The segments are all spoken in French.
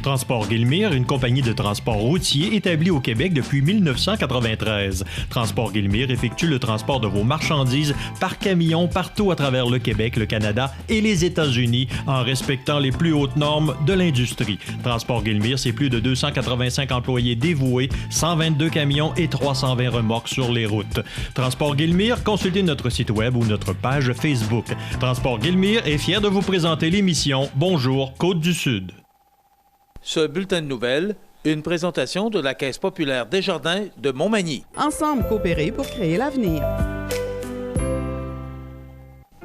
Transport Guillemire, une compagnie de transport routier établie au Québec depuis 1993. Transport Guillemire effectue le transport de vos marchandises par camion partout à travers le Québec, le Canada et les États-Unis en respectant les plus hautes normes de l'industrie. Transport Guillemire, c'est plus de 285 employés dévoués, 122 camions et 320 remorques sur les routes. Transport Guillemire, consultez notre site web ou notre page Facebook. Transport Guillemire est fier de vous présenter l'émission Bonjour Côte-du-Sud. Ce bulletin de nouvelles, une présentation de la Caisse populaire Desjardins de Montmagny. Ensemble coopérer pour créer l'avenir.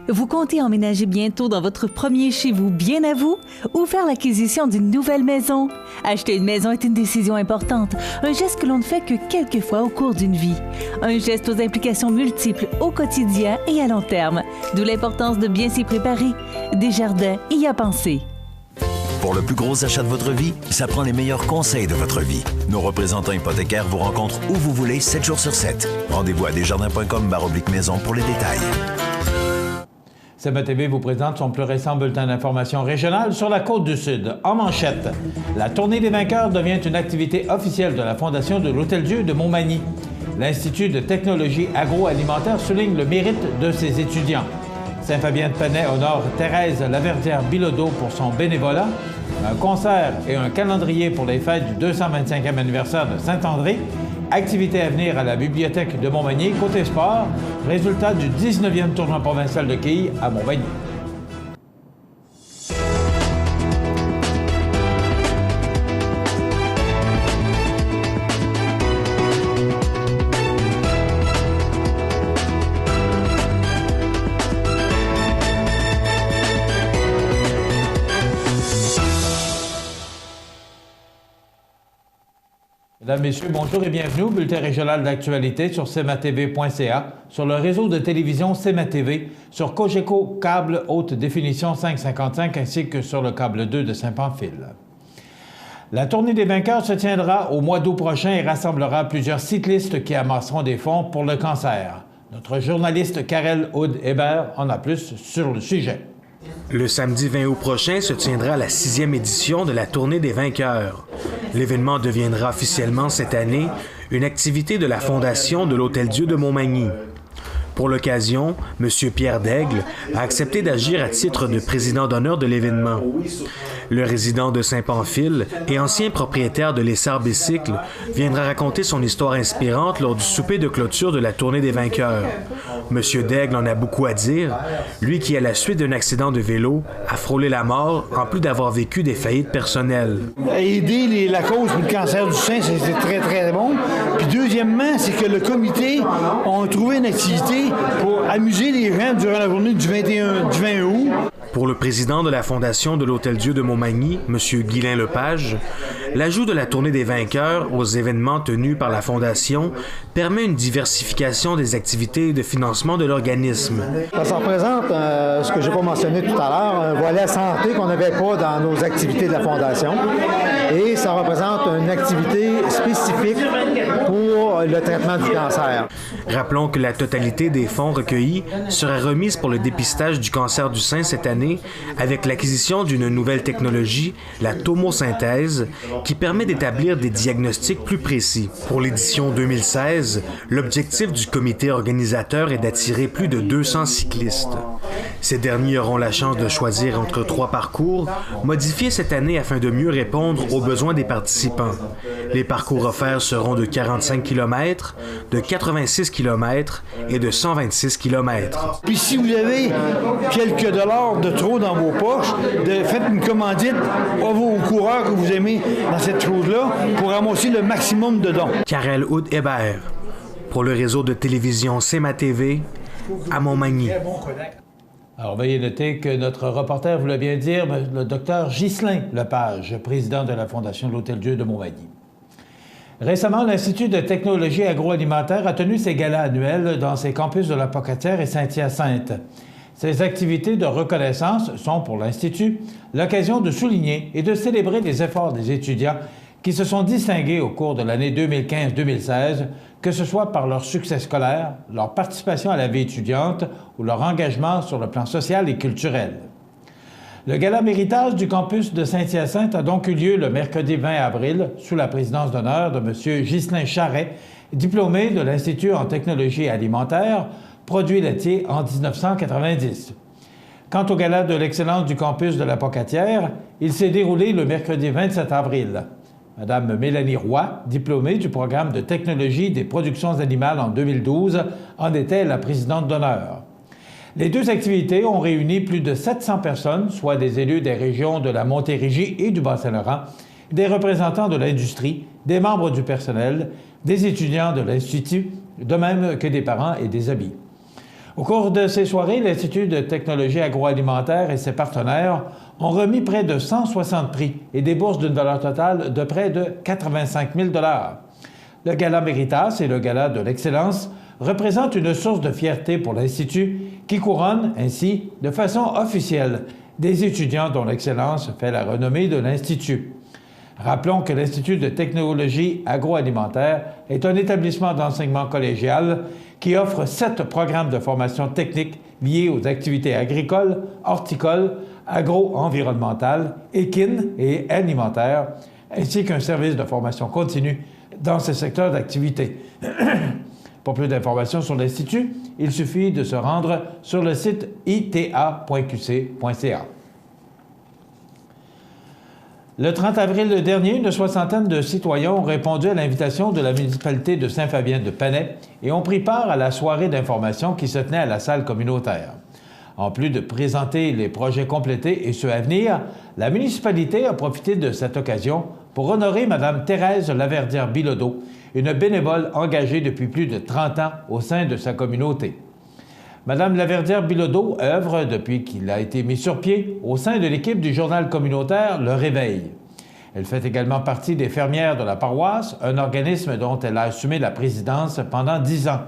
Vous comptez emménager bientôt dans votre premier chez vous bien à vous ou faire l'acquisition d'une nouvelle maison? Acheter une maison est une décision importante, un geste que l'on ne fait que quelques fois au cours d'une vie. Un geste aux implications multiples au quotidien et à long terme, d'où l'importance de bien s'y préparer. Desjardins y a pensé. Pour le plus gros achat de votre vie, ça prend les meilleurs conseils de votre vie. Nos représentants hypothécaires vous rencontrent où vous voulez, 7 jours sur 7. Rendez-vous à desjardins.com/maison pour les détails. CMA-TV vous présente son plus récent bulletin d'information régionale sur la Côte-du-Sud. En manchette, la Tournée des vainqueurs devient une activité officielle de la Fondation de l'Hôtel-Dieu de Montmagny. L'Institut de technologie agroalimentaire souligne le mérite de ses étudiants. Saint-Fabien-de-Penay honore Thérèse Laverdière-Bilodeau pour son bénévolat. Un concert et un calendrier pour les fêtes du 225e anniversaire de Saint-André. Activités à venir à la bibliothèque de Montmagny. Côté sport, résultat du 19e tournoi provincial de quilles à Montmagny. Mesdames, Messieurs, bonjour et bienvenue au bulletin régional d'actualité sur cmatv.ca, sur le réseau de télévision CMA-TV, sur Cogeco câble haute définition 555 ainsi que sur le câble 2 de Saint-Pamphile. La Tournée des vainqueurs se tiendra au mois d'août prochain et rassemblera plusieurs cyclistes qui amasseront des fonds pour le cancer. Notre journaliste Karel Hood-Hébert en a plus sur le sujet. Le samedi 20 août prochain se tiendra la 6e édition de la Tournée des vainqueurs. L'événement deviendra officiellement cette année une activité de la Fondation de l'Hôtel-Dieu de Montmagny. Pour l'occasion, M. Pierre Daigle a accepté d'agir à titre de président d'honneur de l'événement. Le résident de Saint-Pamphile et ancien propriétaire de l'Essar Bicycle viendra raconter son histoire inspirante lors du souper de clôture de la Tournée des vainqueurs. M. Daigle en a beaucoup à dire, lui qui, à la suite d'un accident de vélo, a frôlé la mort en plus d'avoir vécu des faillites personnelles. Aider la cause du cancer du sein, c'est très, très bon. Puis deuxièmement, c'est que le comité a trouvé une activité pour amuser les gens durant la journée du 20 août. Pour le président de la Fondation de l'Hôtel-Dieu de Montmagny, M. Guylain Lepage, l'ajout de la Tournée des vainqueurs aux événements tenus par la Fondation permet une diversification des activités de financement de l'organisme. Ça représente, ce que je n'ai pas mentionné tout à l'heure, un volet santé qu'on n'avait pas dans nos activités de la Fondation. Et ça représente une activité spécifique pour le traitement du cancer. Rappelons que la totalité des fonds recueillis sera remise pour le dépistage du cancer du sein cette année avec l'acquisition d'une nouvelle technologie, la tomosynthèse, qui permet d'établir des diagnostics plus précis. Pour l'édition 2016, l'objectif du comité organisateur est d'attirer plus de 200 cyclistes. Ces derniers auront la chance de choisir entre 3 parcours, modifiés cette année afin de mieux répondre aux besoins des participants. Les parcours offerts seront de 45 km, de 86 km et de 126 km. Puis si vous avez quelques dollars de trop dans vos poches, faites une commandite à vos coureurs que vous aimez dans cette chose-là pour ramasser le maximum de dons. Karel Hood-Hébert, pour le réseau de télévision CMA-TV à Montmagny. Alors, veuillez noter que notre reporter voulait bien dire, le docteur Ghislain Lepage, président de la Fondation de l'Hôtel-Dieu de Montmagny. Récemment, l'Institut de technologie agroalimentaire a tenu ses galas annuels dans ses campus de la Pocatière et Saint-Hyacinthe. Ces activités de reconnaissance sont, pour l'Institut, l'occasion de souligner et de célébrer les efforts des étudiants qui se sont distingués au cours de l'année 2015-2016, que ce soit par leur succès scolaire, leur participation à la vie étudiante ou leur engagement sur le plan social et culturel. Le gala méritage du campus de Saint-Hyacinthe a donc eu lieu le mercredi 20 avril sous la présidence d'honneur de M. Ghislain Charret, diplômé de l'Institut en technologie alimentaire, produits laitiers en 1990. Quant au gala de l'excellence du campus de la Pocatière, il s'est déroulé le mercredi 27 avril. Madame Mélanie Roy, diplômée du programme de technologie des productions animales en 2012, en était la présidente d'honneur. Les deux activités ont réuni plus de 700 personnes, soit des élus des régions de la Montérégie et du Bas-Saint-Laurent, des représentants de l'industrie, des membres du personnel, des étudiants de l'Institut, de même que des parents et des amis. Au cours de ces soirées, l'Institut de technologie agroalimentaire et ses partenaires ont remis près de 160 prix et des bourses d'une valeur totale de près de 85 000 $. Le Gala Méritas et le Gala de l'excellence représentent une source de fierté pour l'Institut qui couronne ainsi, de façon officielle, des étudiants dont l'excellence fait la renommée de l'Institut. Rappelons que l'Institut de technologie agroalimentaire est un établissement d'enseignement collégial qui offre 7 programmes de formation technique liés aux activités agricoles, horticoles, agro-environnementales, équines et alimentaires, ainsi qu'un service de formation continue dans ces secteurs d'activité. Pour plus d'informations sur l'Institut, il suffit de se rendre sur le site ita.qc.ca. Le 30 avril dernier, une soixantaine de citoyens ont répondu à l'invitation de la municipalité de Saint-Fabien-de-Panay et ont pris part à la soirée d'information qui se tenait à la salle communautaire. En plus de présenter les projets complétés et ceux à venir, la municipalité a profité de cette occasion pour honorer Mme Thérèse Laverdière-Bilodeau, une bénévole engagée depuis plus de 30 ans au sein de sa communauté. Mme Laverdière-Bilodeau œuvre, depuis qu'il a été mis sur pied, au sein de l'équipe du journal communautaire Le Réveil. Elle fait également partie des fermières de la paroisse, un organisme dont elle a assumé la présidence pendant 10 ans.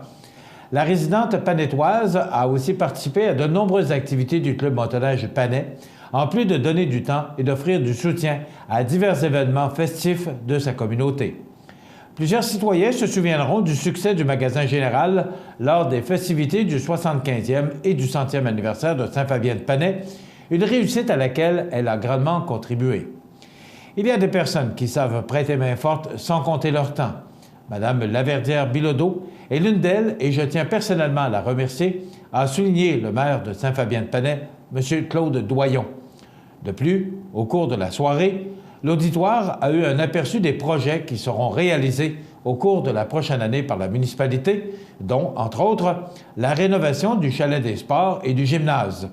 La résidente panetoise a aussi participé à de nombreuses activités du Club motoneige Panay, en plus de donner du temps et d'offrir du soutien à divers événements festifs de sa communauté. Plusieurs citoyens se souviendront du succès du magasin général lors des festivités du 75e et du 100e anniversaire de Saint-Fabien-de-Panay, une réussite à laquelle elle a grandement contribué. Il y a des personnes qui savent prêter main forte sans compter leur temps. Mme Laverdière-Bilodeau est l'une d'elles et je tiens personnellement à la remercier, a souligné le maire de Saint-Fabien-de-Panay, M. Claude Doyon. De plus, au cours de la soirée, l'auditoire a eu un aperçu des projets qui seront réalisés au cours de la prochaine année par la municipalité, dont, entre autres, la rénovation du chalet des sports et du gymnase.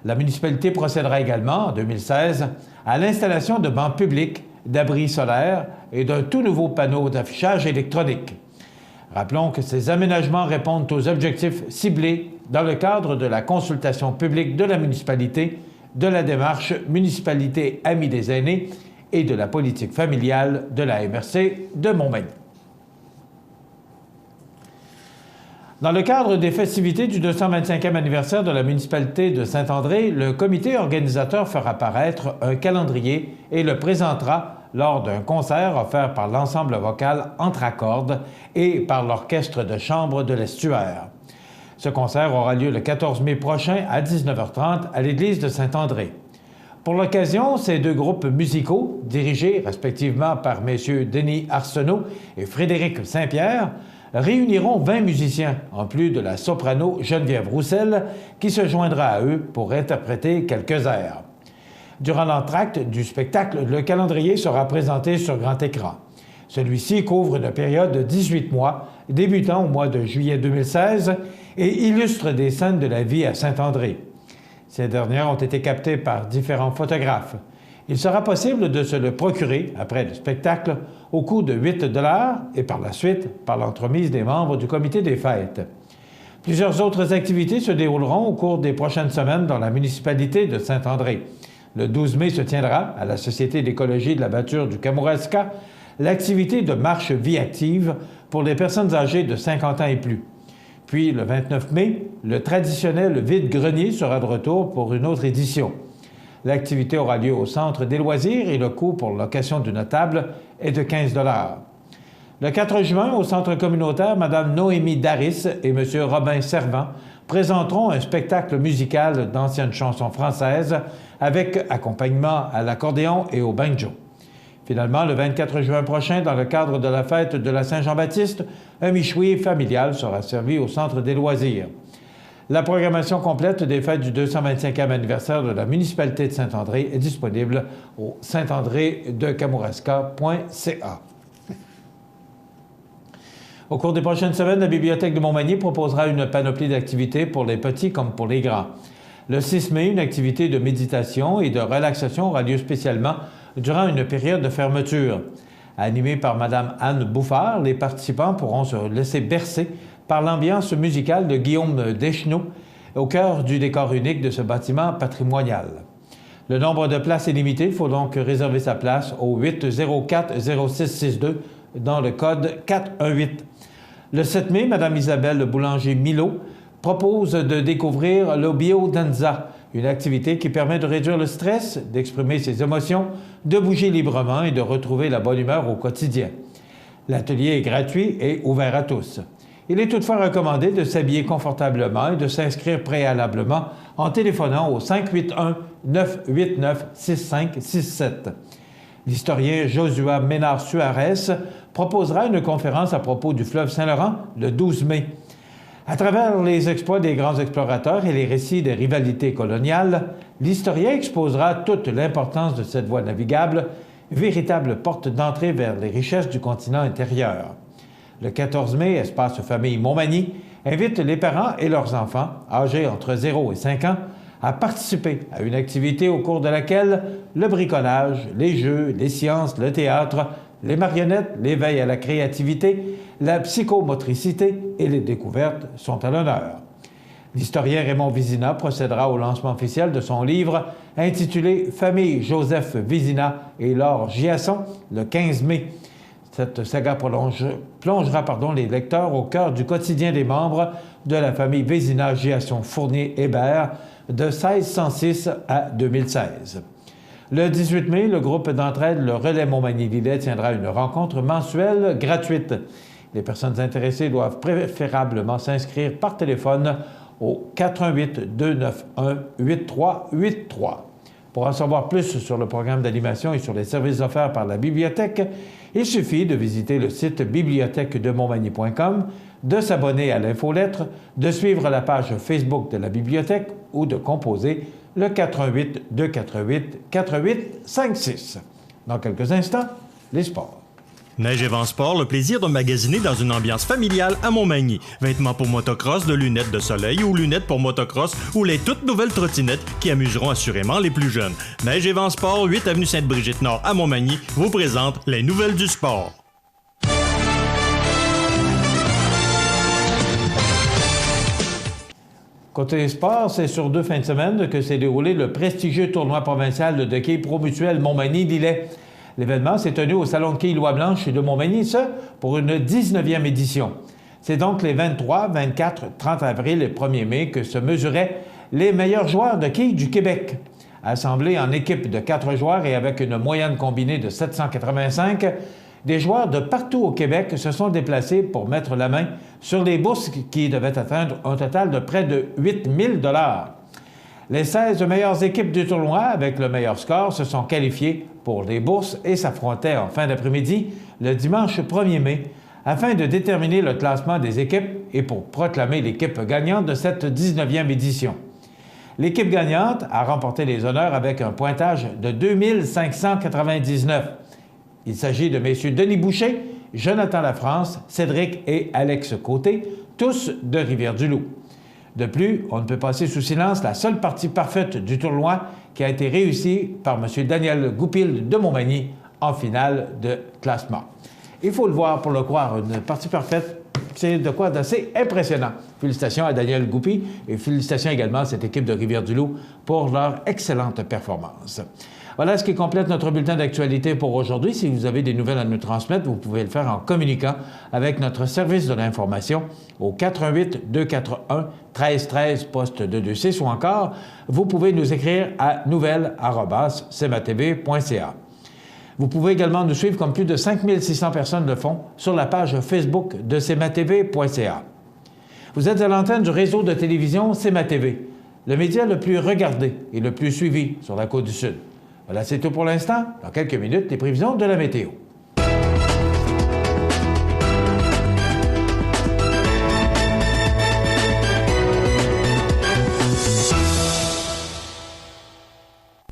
La municipalité procédera également, en 2016, à l'installation de bancs publics, d'abris solaires et d'un tout nouveau panneau d'affichage électronique. Rappelons que ces aménagements répondent aux objectifs ciblés dans le cadre de la consultation publique de la municipalité, de la démarche Municipalité Amis des aînés et de la politique familiale de la MRC de Montmagny. Dans le cadre des festivités du 225e anniversaire de la municipalité de Saint-André, le comité organisateur fera paraître un calendrier et le présentera lors d'un concert offert par l'ensemble vocal Entre Accords et par l'Orchestre de chambre de l'Estuaire. Ce concert aura lieu le 14 mai prochain à 19h30 à l'église de Saint-André. Pour l'occasion, ces deux groupes musicaux, dirigés respectivement par messieurs Denis Arsenault et Frédéric Saint-Pierre, réuniront 20 musiciens, en plus de la soprano Geneviève Roussel, qui se joindra à eux pour interpréter quelques airs. Durant l'entracte du spectacle, le calendrier sera présenté sur grand écran. Celui-ci couvre une période de 18 mois, débutant au mois de juillet 2016, et illustre des scènes de la vie à Saint-André. Ces dernières ont été captées par différents photographes. Il sera possible de se le procurer, après le spectacle, au coût de 8 $ et par la suite par l'entremise des membres du comité des fêtes. Plusieurs autres activités se dérouleront au cours des prochaines semaines dans la municipalité de Saint-André. Le 12 mai se tiendra, à la Société d'écologie de la Bâture du Kamouraska, l'activité de marche vie active pour les personnes âgées de 50 ans et plus. Puis, le 29 mai, le traditionnel vide-grenier sera de retour pour une autre édition. L'activité aura lieu au Centre des loisirs et le coût pour location d'une table est de 15 $. Le 4 juin, au Centre communautaire, Mme Noémie Daris et M. Robin Servant présenteront un spectacle musical d'anciennes chansons françaises avec accompagnement à l'accordéon et au banjo. Finalement, le 24 juin prochain, dans le cadre de la fête de la Saint-Jean-Baptiste, un michoui familial sera servi au Centre des loisirs. La programmation complète des fêtes du 225e anniversaire de la municipalité de Saint-André est disponible au saintandrédecamourasca.ca. Au cours des prochaines semaines, la Bibliothèque de Montmagny proposera une panoplie d'activités pour les petits comme pour les grands. Le 6 mai, une activité de méditation et de relaxation aura lieu spécialement durant une période de fermeture. Animée par Mme Anne Bouffard, les participants pourront se laisser bercer par l'ambiance musicale de Guillaume Deschenaux au cœur du décor unique de ce bâtiment patrimonial. Le nombre de places est limité, il faut donc réserver sa place au 804-0662 dans le code 418. Le 7 mai, Mme Isabelle Boulanger-Milot propose de découvrir le Biodanza, une activité qui permet de réduire le stress, d'exprimer ses émotions, de bouger librement et de retrouver la bonne humeur au quotidien. L'atelier est gratuit et ouvert à tous. Il est toutefois recommandé de s'habiller confortablement et de s'inscrire préalablement en téléphonant au 581-989-6567. L'historien Josua Ménard-Suarez proposera une conférence à propos du fleuve Saint-Laurent le 12 mai. À travers les exploits des grands explorateurs et les récits des rivalités coloniales, l'historien exposera toute l'importance de cette voie navigable, véritable porte d'entrée vers les richesses du continent intérieur. Le 14 mai, Espace Famille Montmagny invite les parents et leurs enfants, âgés entre 0 et 5 ans, à participer à une activité au cours de laquelle le bricolage, les jeux, les sciences, le théâtre, les marionnettes, l'éveil à la créativité, la psychomotricité et les découvertes sont à l'honneur. L'historien Raymond Vizina procédera au lancement officiel de son livre intitulé « Famille Joseph Vizina et Laure Giasson » le 15 mai. Cette saga plongera les lecteurs au cœur du quotidien des membres de la famille Vézina-Giasson-Fournier-Hébert de 1606 à 2016. Le 18 mai, le groupe d'entraide Le Relais Montmagny-Lillet tiendra une rencontre mensuelle gratuite. Les personnes intéressées doivent préférablement s'inscrire par téléphone au 418-291-8383. Pour en savoir plus sur le programme d'animation et sur les services offerts par la bibliothèque, il suffit de visiter le site bibliothèquedemontmagny.com, de s'abonner à l'infolettre, de suivre la page Facebook de la bibliothèque ou de composer le 418-248-4856. Dans quelques instants, les sports. Neige Event Sport, le plaisir de magasiner dans une ambiance familiale à Montmagny. Vêtements pour motocross, de lunettes de soleil ou lunettes pour motocross ou les toutes nouvelles trottinettes qui amuseront assurément les plus jeunes. Neige Event Sport, 8 avenue Sainte-Brigitte-Nord à Montmagny, vous présente les nouvelles du sport. Côté sport, c'est sur 2 fins de semaine que s'est déroulé le prestigieux tournoi provincial de quilles Promutuel Montmagny-Lillet. L'événement s'est tenu au Salon de quilles Loi-Blanche de Montmagny, ce pour une 19e édition. C'est donc les 23, 24, 30 avril et 1er mai que se mesuraient les meilleurs joueurs de quilles du Québec. Assemblés en équipe de 4 joueurs et avec une moyenne combinée de 785, des joueurs de partout au Québec se sont déplacés pour mettre la main sur les bourses qui devaient atteindre un total de près de 8 000 $. Les 16 meilleures équipes du tournoi avec le meilleur score se sont qualifiées pour les bourses et s'affrontaient en fin d'après-midi, le dimanche 1er mai, afin de déterminer le classement des équipes et pour proclamer l'équipe gagnante de cette 19e édition. L'équipe gagnante a remporté les honneurs avec un pointage de 2599. Il s'agit de messieurs Denis Boucher, Jonathan Lafrance, Cédric et Alex Côté, tous de Rivière-du-Loup. De plus, on ne peut passer sous silence la seule partie parfaite du tournoi qui a été réussie par M. Daniel Goupil de Montmagny en finale de classement. Il faut le voir pour le croire, une partie parfaite, c'est de quoi d'assez impressionnant. Félicitations à Daniel Goupil et félicitations également à cette équipe de Rivière-du-Loup pour leur excellente performance. Voilà ce qui complète notre bulletin d'actualité pour aujourd'hui. Si vous avez des nouvelles à nous transmettre, vous pouvez le faire en communiquant avec notre service de l'information au 418-241-1313 poste 226 ou encore, vous pouvez nous écrire à nouvelles@cmatv.ca. Vous pouvez également nous suivre comme plus de 5600 personnes le font sur la page Facebook de cmatv.ca. Vous êtes à l'antenne du réseau de télévision C'est ma TV, le média le plus regardé et le plus suivi sur la Côte-du-Sud. Voilà, c'est tout pour l'instant. Dans quelques minutes, les prévisions de la météo.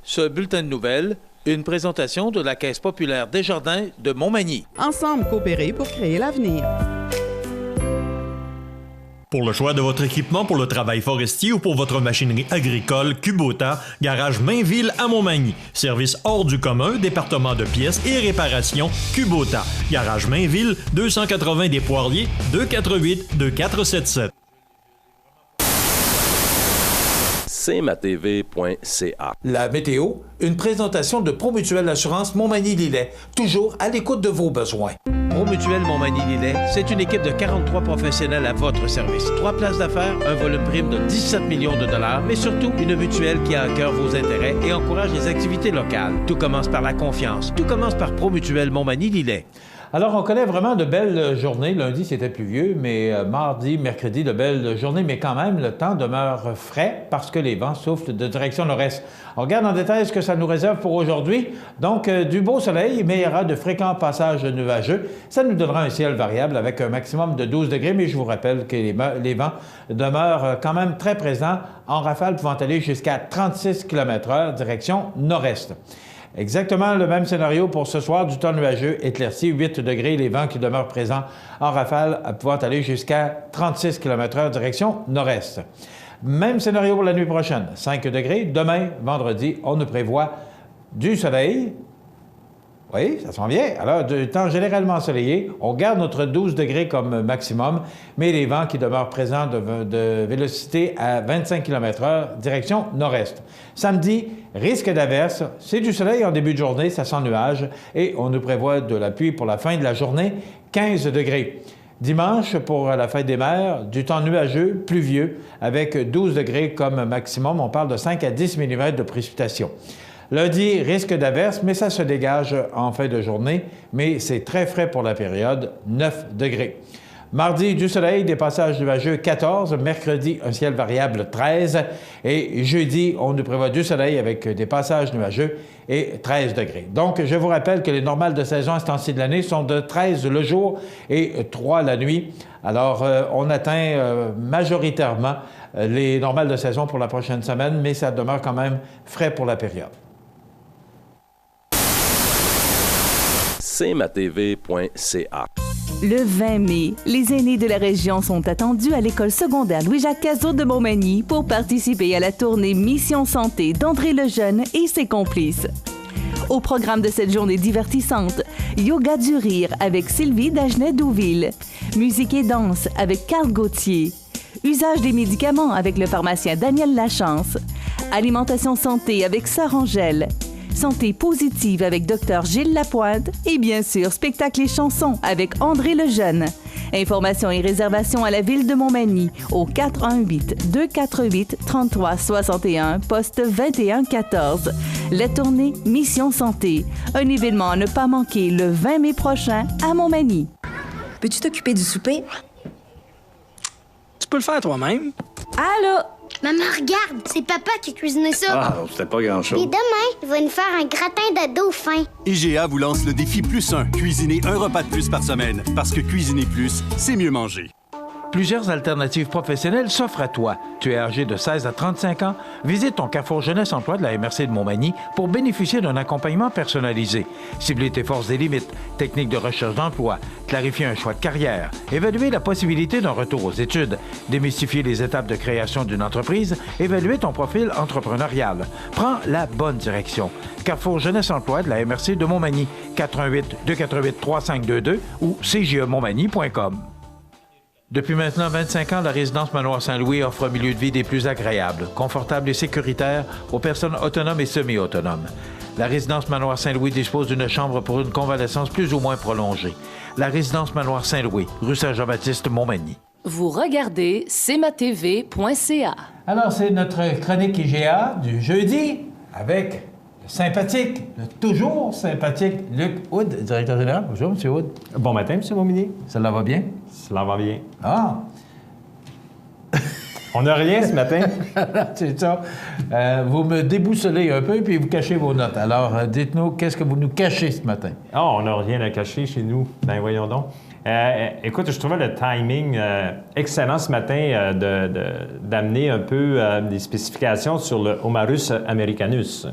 Ce bulletin de nouvelles, une présentation de la Caisse populaire Desjardins de Montmagny. Ensemble coopérer pour créer l'avenir. Pour le choix de votre équipement pour le travail forestier ou pour votre machinerie agricole, Kubota, garage Mainville à Montmagny. Service hors du commun, département de pièces et réparation, Kubota. Garage Mainville, 280 des Poiriers, 248-2477. cmatv.ca. La météo, une présentation de Promutuelle Assurance Montmagny-Lillet, toujours à l'écoute de vos besoins. Promutuelle Montmagny-Lillet, c'est une équipe de 43 professionnels à votre service. 3 places d'affaires, un volume prime de 17 millions de dollars, mais surtout une mutuelle qui a à cœur vos intérêts et encourage les activités locales. Tout commence par la confiance. Tout commence par Promutuelle Montmagny-Lillet. Alors, on connaît vraiment de belles journées. Lundi, c'était pluvieux, mais mardi, mercredi, de belles journées. Mais quand même, le temps demeure frais parce que les vents soufflent de direction nord-est. On regarde en détail ce que ça nous réserve pour aujourd'hui. Donc, du beau soleil, mais il y aura de fréquents passages nuageux. Ça nous donnera un ciel variable avec un maximum de 12 degrés. Mais je vous rappelle que les vents demeurent quand même très présents, en rafale pouvant aller jusqu'à 36 km/h, direction nord-est. Exactement le même scénario pour ce soir, du temps nuageux, éclairci, 8 degrés, les vents qui demeurent présents en rafale pouvant aller jusqu'à 36 km/h direction nord-est. Même scénario pour la nuit prochaine, 5 degrés. Demain, vendredi, on nous prévoit du soleil. Oui, ça s'en vient. Alors, du temps généralement ensoleillé, on garde notre 12 degrés comme maximum, mais les vents qui demeurent présents de vélocité à 25 km/h, direction nord-est. Samedi, risque d'averse. C'est du soleil en début de journée, ça sent nuage, et on nous prévoit de la pluie pour la fin de la journée, 15 degrés. Dimanche, pour la fête des mers, du temps nuageux, pluvieux, avec 12 degrés comme maximum. On parle de 5 à 10 mm de précipitations. Lundi, risque d'averse, mais ça se dégage en fin de journée, mais c'est très frais pour la période, 9 degrés. Mardi, du soleil, des passages nuageux, 14. Mercredi, un ciel variable, 13. Et jeudi, on nous prévoit du soleil avec des passages nuageux et 13 degrés. Donc, je vous rappelle que les normales de saison à ce temps-ci de l'année sont de 13 le jour et 3 la nuit. Alors, on atteint majoritairement les normales de saison pour la prochaine semaine, mais ça demeure quand même frais pour la période. cmatv.ca. Le 20 mai, les aînés de la région sont attendus à l'école secondaire Louis-Jacques Cazot de Montmagny pour participer à la tournée Mission Santé d'André Lejeune et ses complices. Au programme de cette journée divertissante, yoga du rire avec Sylvie Dagenet-Douville, musique et danse avec Carl Gauthier, usage des médicaments avec le pharmacien Daniel Lachance, alimentation santé avec Sœur Angèle, santé positive avec Dr Gilles Lapointe et bien sûr, spectacle et chansons avec André Lejeune. Informations et réservations à la ville de Montmagny au 418-248-3361, poste 2114. La tournée Mission Santé, un événement à ne pas manquer le 20 mai prochain à Montmagny. Peux-tu t'occuper du souper? Tu peux le faire toi-même. Allô? Maman, regarde, c'est papa qui a cuisiné ça. Ah, c'était pas grand-chose. Et demain, il va nous faire un gratin de dauphin. IGA vous lance le défi +1. Cuisiner un repas de plus par semaine. Parce que cuisiner plus, c'est mieux manger. Plusieurs alternatives professionnelles s'offrent à toi. Tu es âgé de 16 à 35 ans? Visite ton Carrefour Jeunesse Emploi de la MRC de Montmagny pour bénéficier d'un accompagnement personnalisé. Cibler tes forces et limites, techniques de recherche d'emploi, clarifier un choix de carrière, évaluer la possibilité d'un retour aux études, démystifier les étapes de création d'une entreprise, évaluer ton profil entrepreneurial. Prends la bonne direction. Carrefour Jeunesse Emploi de la MRC de Montmagny, 418-248-3522 ou cjemontmagny.com. Depuis maintenant 25 ans, la résidence Manoir Saint-Louis offre un milieu de vie des plus agréables, confortable et sécuritaire aux personnes autonomes et semi-autonomes. La résidence Manoir Saint-Louis dispose d'une chambre pour une convalescence plus ou moins prolongée. La résidence Manoir Saint-Louis, rue Saint-Jean-Baptiste, Montmagny. Vous regardez cmatv.ca. Alors, c'est notre chronique IGA du jeudi avec le sympathique, le toujours sympathique Luc Hood, directeur général. Bonjour, M. Hood. Bon matin, M. Montminier. Ça va bien? Cela va bien. Ah! On n'a rien ce matin. C'est ça. Vous me déboussolez un peu, puis vous cachez vos notes. Alors, dites-nous, qu'est-ce que vous nous cachez ce matin? On n'a rien à cacher chez nous. Ben voyons donc. Écoute, je trouvais le timing excellent ce matin d'amener un peu des spécifications sur le Homarus americanus,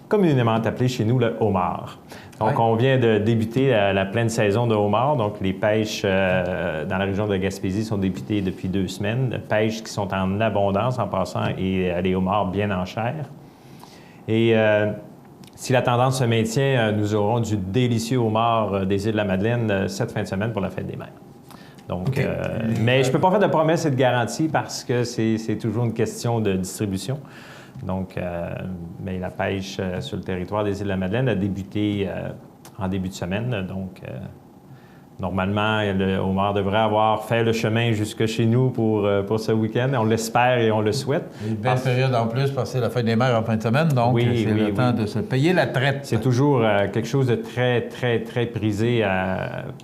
communément appelé chez nous le homard. Donc, on vient de débuter la pleine saison de homard. Donc, les pêches dans la région de Gaspésie sont débutées depuis 2 semaines. Pêches qui sont en abondance en passant et les homards bien en chair. Et si la tendance se maintient, nous aurons du délicieux homard des îles de la Madeleine cette fin de semaine pour la fête des mers. Donc, mais je ne peux pas faire de promesses et de garanties parce que c'est toujours une question de distribution. Donc, mais la pêche sur le territoire des îles de la Madeleine a débuté en début de semaine. Donc, normalement, le homard devrait avoir fait le chemin jusque chez nous pour ce week-end. On l'espère et on le souhaite. Une belle période en plus, parce que c'est la fête des mers en fin de semaine, donc c'est le temps de se payer la traite. C'est toujours quelque chose de très, très, très prisé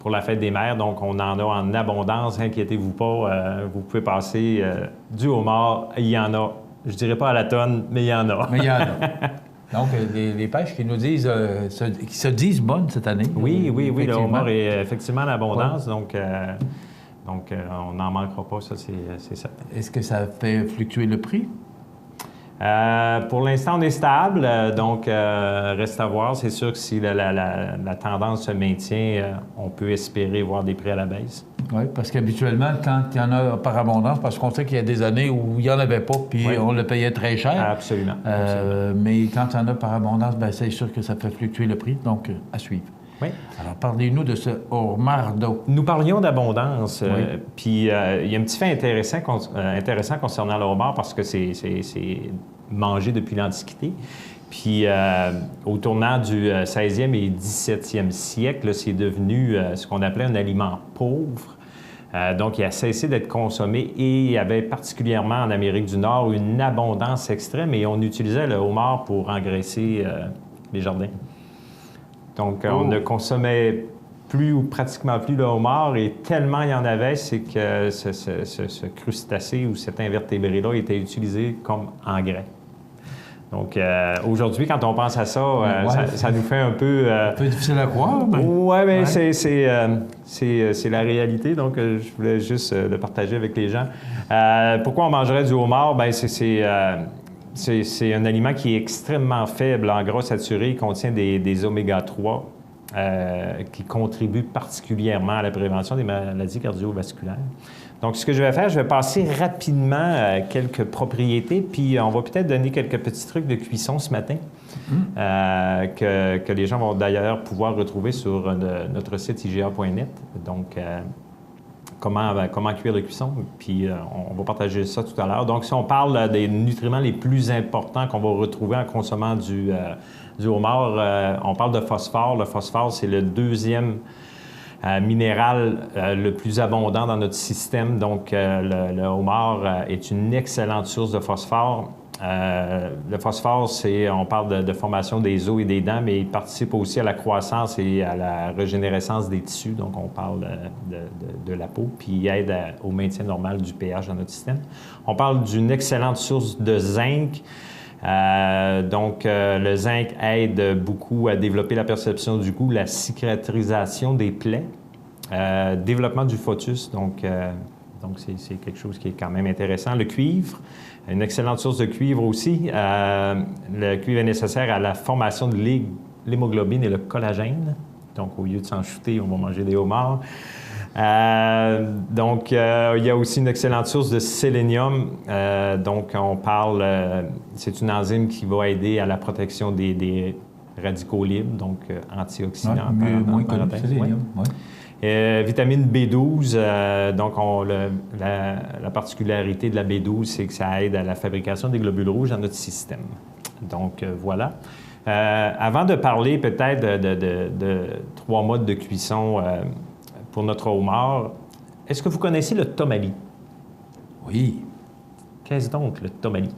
pour la fête des mers. Donc, on en a en abondance. Inquiétez-vous pas. Vous pouvez passer du homard. Il y en a. Je dirais pas à la tonne, mais il y en a. Mais il y en a. Donc, les pêches qui nous disent, qui se disent bonnes cette année. Oui, le homard est effectivement en abondance, donc on n'en manquera pas, ça, c'est certain. Est-ce que ça fait fluctuer le prix? Pour l'instant, on est stable, donc reste à voir. C'est sûr que si la tendance se maintient, on peut espérer voir des prix à la baisse. Oui, parce qu'habituellement, quand il y en a par abondance, parce qu'on sait qu'il y a des années où il n'y en avait pas, puis on le payait très cher. Absolument. Mais quand il y en a par abondance, bien, c'est sûr que ça fait fluctuer le prix, donc à suivre. Oui. Alors, parlez-nous de ce homard d'eau. Nous parlions d'abondance, puis il y a un petit fait intéressant concernant le homard parce que c'est mangé depuis l'Antiquité. Puis au tournant du 16e et 17e siècle, c'est devenu ce qu'on appelait un aliment pauvre. Donc, il a cessé d'être consommé et il y avait particulièrement en Amérique du Nord une abondance extrême et on utilisait le homard pour engraisser les jardins. Donc, on ne consommait plus ou pratiquement plus le homard et tellement il y en avait, c'est que ce crustacé ou cet invertébré-là était utilisé comme engrais. Donc, aujourd'hui, quand on pense à ça, ça nous fait un peu... Un peu difficile à croire, mais... Oui, mais c'est la réalité, donc je voulais juste le partager avec les gens. Pourquoi on mangerait du homard? Bien, c'est un aliment qui est extrêmement faible en gras saturé. Il contient des oméga-3 qui contribuent particulièrement à la prévention des maladies cardiovasculaires. Donc, ce que je vais faire, je vais passer rapidement quelques propriétés, puis on va peut-être donner quelques petits trucs de cuisson ce matin que les gens vont d'ailleurs pouvoir retrouver sur notre site IGA.net. Donc, comment cuire le cuisson, puis on va partager ça tout à l'heure. Donc, si on parle des nutriments les plus importants qu'on va retrouver en consommant du homard, on parle de phosphore. Le phosphore, c'est le deuxième minéral le plus abondant dans notre système. Donc, le homard est une excellente source de phosphore. Le phosphore, on parle de formation des os et des dents, mais il participe aussi à la croissance et à la régénérescence des tissus. Donc, on parle de la peau, puis il aide au maintien normal du pH dans notre système. On parle d'une excellente source de zinc. Donc, le zinc aide beaucoup à développer la perception du goût, la cicatrisation des plaies, développement du foetus. Donc c'est quelque chose qui est quand même intéressant. Le cuivre, une excellente source de cuivre aussi. Le cuivre est nécessaire à la formation de l'hémoglobine et le collagène. Donc, au lieu de s'en shooter, on va manger des homards. Donc, il y a aussi une excellente source de sélénium. Donc, on parle, c'est une enzyme qui va aider à la protection des radicaux libres, donc antioxydants. Moins connu, sélénium. Vitamine B12, donc la particularité de la B12, c'est que ça aide à la fabrication des globules rouges dans notre système. Donc, voilà. Avant de parler peut-être de 3 modes de cuisson pour notre homard, est-ce que vous connaissez le tomali? Oui. Qu'est-ce donc le tomali?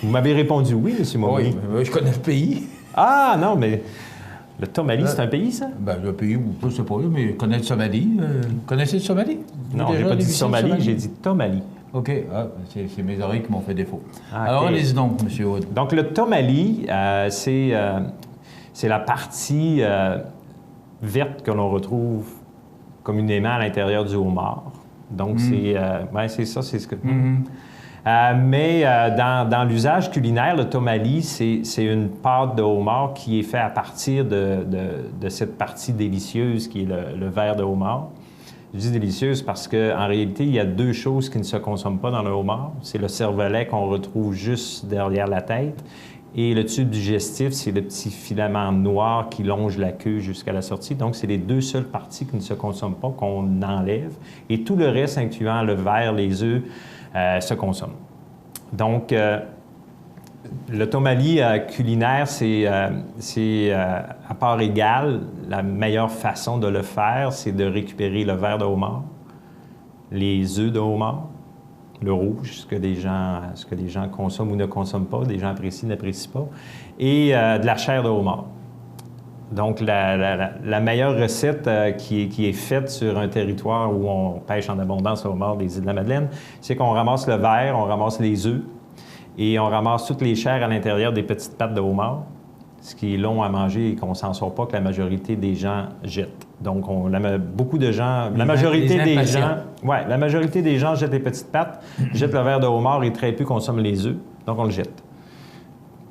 Vous m'avez répondu oui, M. Montgomery. Oui, je connais le pays. Ah, non, mais Le Tomali, c'est un pays, ça? Ben, le pays, je ne sais pas, mais je connais le Somalie. Vous connaissez le Somalie? Non, je n'ai pas dit Somalie, j'ai dit Tomali. OK. Ah, c'est mes oreilles qui m'ont fait défaut. Ah, alors, okay. allez-y donc, M. Wood. Donc, le Tomali, c'est la partie verte que l'on retrouve communément à l'intérieur du homard. Donc, c'est ça, c'est ce que... Mais dans l'usage culinaire, le Tomali, c'est une pâte de homard qui est faite à partir de cette partie délicieuse qui est le verre de homard. Je dis délicieuse parce qu'en réalité, il y a deux choses qui ne se consomment pas dans le homard. C'est le cervelet qu'on retrouve juste derrière la tête et le tube digestif, c'est le petit filament noir qui longe la queue jusqu'à la sortie. Donc, c'est les deux seules parties qui ne se consomment pas, qu'on enlève. Et tout le reste, incluant le verre, les œufs, se consomme. Donc, le Tomali culinaire, c'est à part égale, la meilleure façon de le faire, c'est de récupérer le verre de homard, les œufs de homard, le rouge, ce que les gens consomment ou ne consomment pas, des gens apprécient, n'apprécient pas, et de la chair de homard. Donc, la meilleure recette qui est faite sur un territoire où on pêche en abondance le homard des îles de la Madeleine, c'est qu'on ramasse le verre, on ramasse les œufs et on ramasse toutes les chairs à l'intérieur des petites pattes de homard, ce qui est long à manger et qu'on ne s'en sort pas, que la majorité des gens jettent. Donc, beaucoup de gens, la majorité des gens jettent les petites pattes, jettent le verre de homard et très peu consomment les œufs, donc on le jette.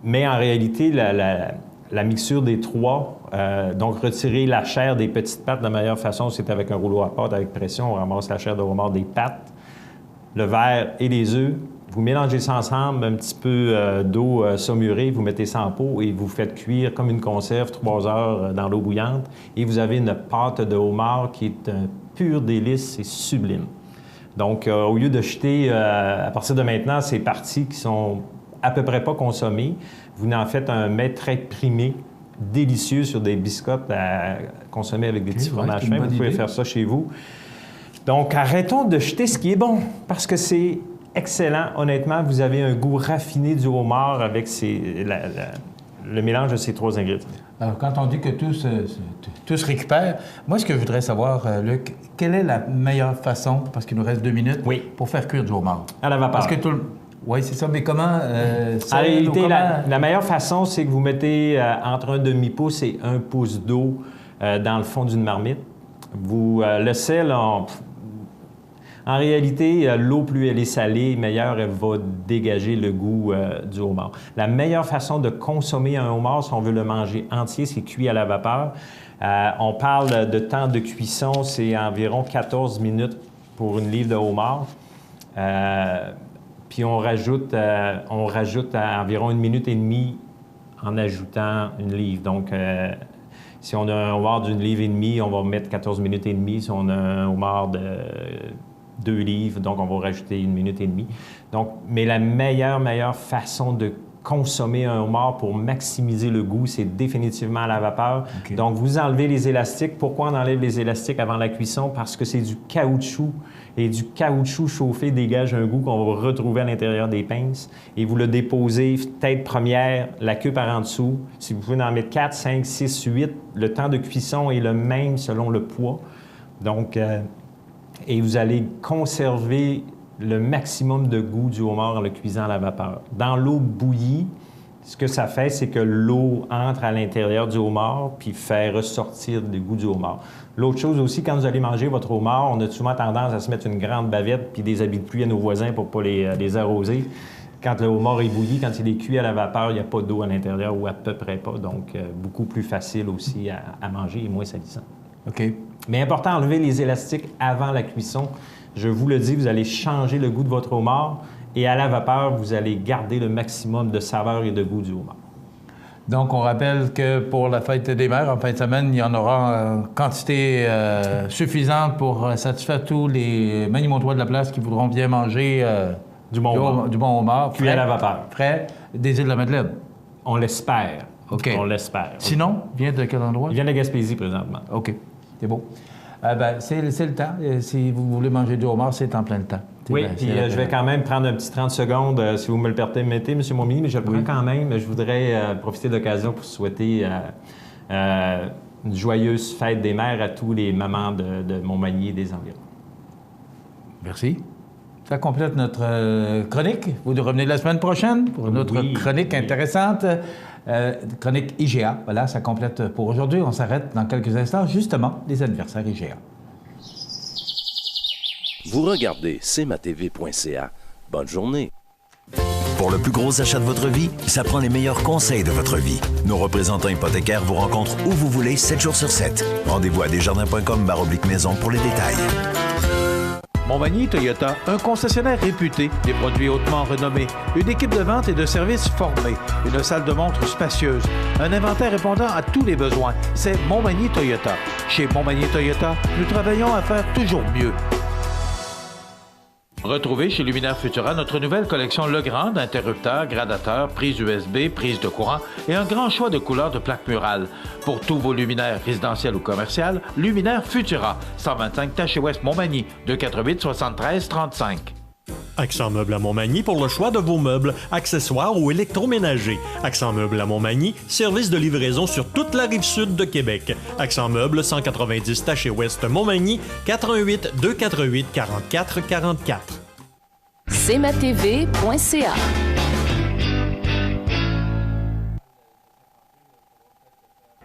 Mais en réalité, la mixture des trois, donc retirer la chair des petites pattes de la meilleure façon, c'est avec un rouleau à pâte, avec pression, on ramasse la chair de homard des pattes, le verre et les œufs. Vous mélangez ça ensemble, un petit peu d'eau saumurée, vous mettez ça en pot et vous faites cuire comme une conserve 3 heures dans l'eau bouillante. Et vous avez une pâte de homard qui est un pur délice, c'est sublime. Donc, au lieu de jeter, à partir de maintenant, ces parties qui sont à peu près pas consommées, vous en faites un mets très primé, délicieux sur des biscottes à consommer avec des petits fromages fins. Vous pouvez faire ça chez vous. Donc, arrêtons de jeter ce qui est bon, parce que c'est excellent. Honnêtement, vous avez un goût raffiné du homard avec le mélange de ces 3 ingrédients. Alors, quand on dit que tout se récupère, moi, ce que je voudrais savoir, Luc, quelle est la meilleure façon, parce qu'il nous reste 2 minutes, pour faire cuire du homard? À la vapeur. Parce que oui, c'est ça, mais comment... en réalité, la meilleure façon, c'est que vous mettez entre un demi-pouce et 1 pouce d'eau dans le fond d'une marmite. Le sel, en réalité, l'eau, plus elle est salée, meilleure elle va dégager le goût du homard. La meilleure façon de consommer un homard, si on veut le manger entier, c'est cuit à la vapeur. On parle de temps de cuisson, c'est environ 14 minutes pour une livre de homard. Puis on rajoute environ 1 minute et demie en ajoutant une livre. Donc, si on a un homard d'1 livre et demie, on va mettre 14 minutes et demie. Si on a un homard de 2 livres, donc on va rajouter 1 minute et demie. Donc, mais la meilleure façon de consommer un homard pour maximiser le goût, c'est définitivement à la vapeur. Okay. Donc, vous enlevez les élastiques. Pourquoi on enlève les élastiques avant la cuisson? Parce que c'est du caoutchouc. Et du caoutchouc chauffé dégage un goût qu'on va retrouver à l'intérieur des pinces. Et vous le déposez tête première, la queue par en dessous. Si vous pouvez en mettre 4, 5, 6, 8, le temps de cuisson est le même selon le poids. Donc, et vous allez conserver le maximum de goût du homard en le cuisant à la vapeur. Dans l'eau bouillie, ce que ça fait, c'est que l'eau entre à l'intérieur du homard puis fait ressortir le goût du homard. L'autre chose aussi, quand vous allez manger votre homard, on a souvent tendance à se mettre une grande bavette puis des habits de pluie à nos voisins pour ne pas les arroser. Quand le homard est bouilli, quand il est cuit à la vapeur, il n'y a pas d'eau à l'intérieur ou à peu près pas. Donc, beaucoup plus facile aussi à manger et moins salissant. OK. Mais important, enlever les élastiques avant la cuisson. Je vous le dis, vous allez changer le goût de votre homard et à la vapeur, vous allez garder le maximum de saveur et de goût du homard. Donc, on rappelle que pour la fête des mères, en fin de semaine, il y en aura en quantité suffisante pour satisfaire tous les manimontois de la place qui voudront bien manger du bon homard. Cuit à la vapeur. Frais des îles de la Madeleine. On l'espère. OK. On l'espère. Sinon, vient de quel endroit? Il vient de Gaspésie présentement. OK. C'est beau. C'est le temps. Si vous voulez manger du homard, c'est en plein le temps. Oui, puis je vais quand même prendre un petit 30 secondes, si vous me le permettez, M. Momini, mais je le prends quand même. Je voudrais profiter de l'occasion pour souhaiter Une joyeuse fête des mères à tous les mamans de Montmagny et des environs. Merci. Ça complète notre chronique. Vous nous revenez la semaine prochaine pour une autre chronique intéressante. Chronique IGA. Voilà, ça complète pour aujourd'hui. On s'arrête dans quelques instants, justement, les anniversaires IGA. Vous regardez cmatv.ca. Bonne journée. Pour le plus gros achat de votre vie, ça prend les meilleurs conseils de votre vie. Nos représentants hypothécaires vous rencontrent où vous voulez, 7 jours sur 7. Rendez-vous à desjardins.com/maison pour les détails. Montmagny Toyota, un concessionnaire réputé, des produits hautement renommés, une équipe de vente et de services formée, une salle de montre spacieuse, un inventaire répondant à tous les besoins. C'est Montmagny Toyota. Chez Montmagny Toyota, nous travaillons à faire toujours mieux. Retrouvez chez Luminaire Futura notre nouvelle collection Legrand d'interrupteurs, gradateurs, prises USB, prises de courant et un grand choix de couleurs de plaques murales. Pour tous vos luminaires résidentiels ou commerciaux, Luminaire Futura, 125 Taché-Ouest Montmagny, 248-73-35. Accent Meubles à Montmagny pour le choix de vos meubles, accessoires ou électroménagers. Accent Meubles à Montmagny, service de livraison sur toute la rive sud de Québec. Accent Meubles, 190 Taché-Ouest Montmagny, 418-248-4444. cmatv.ca.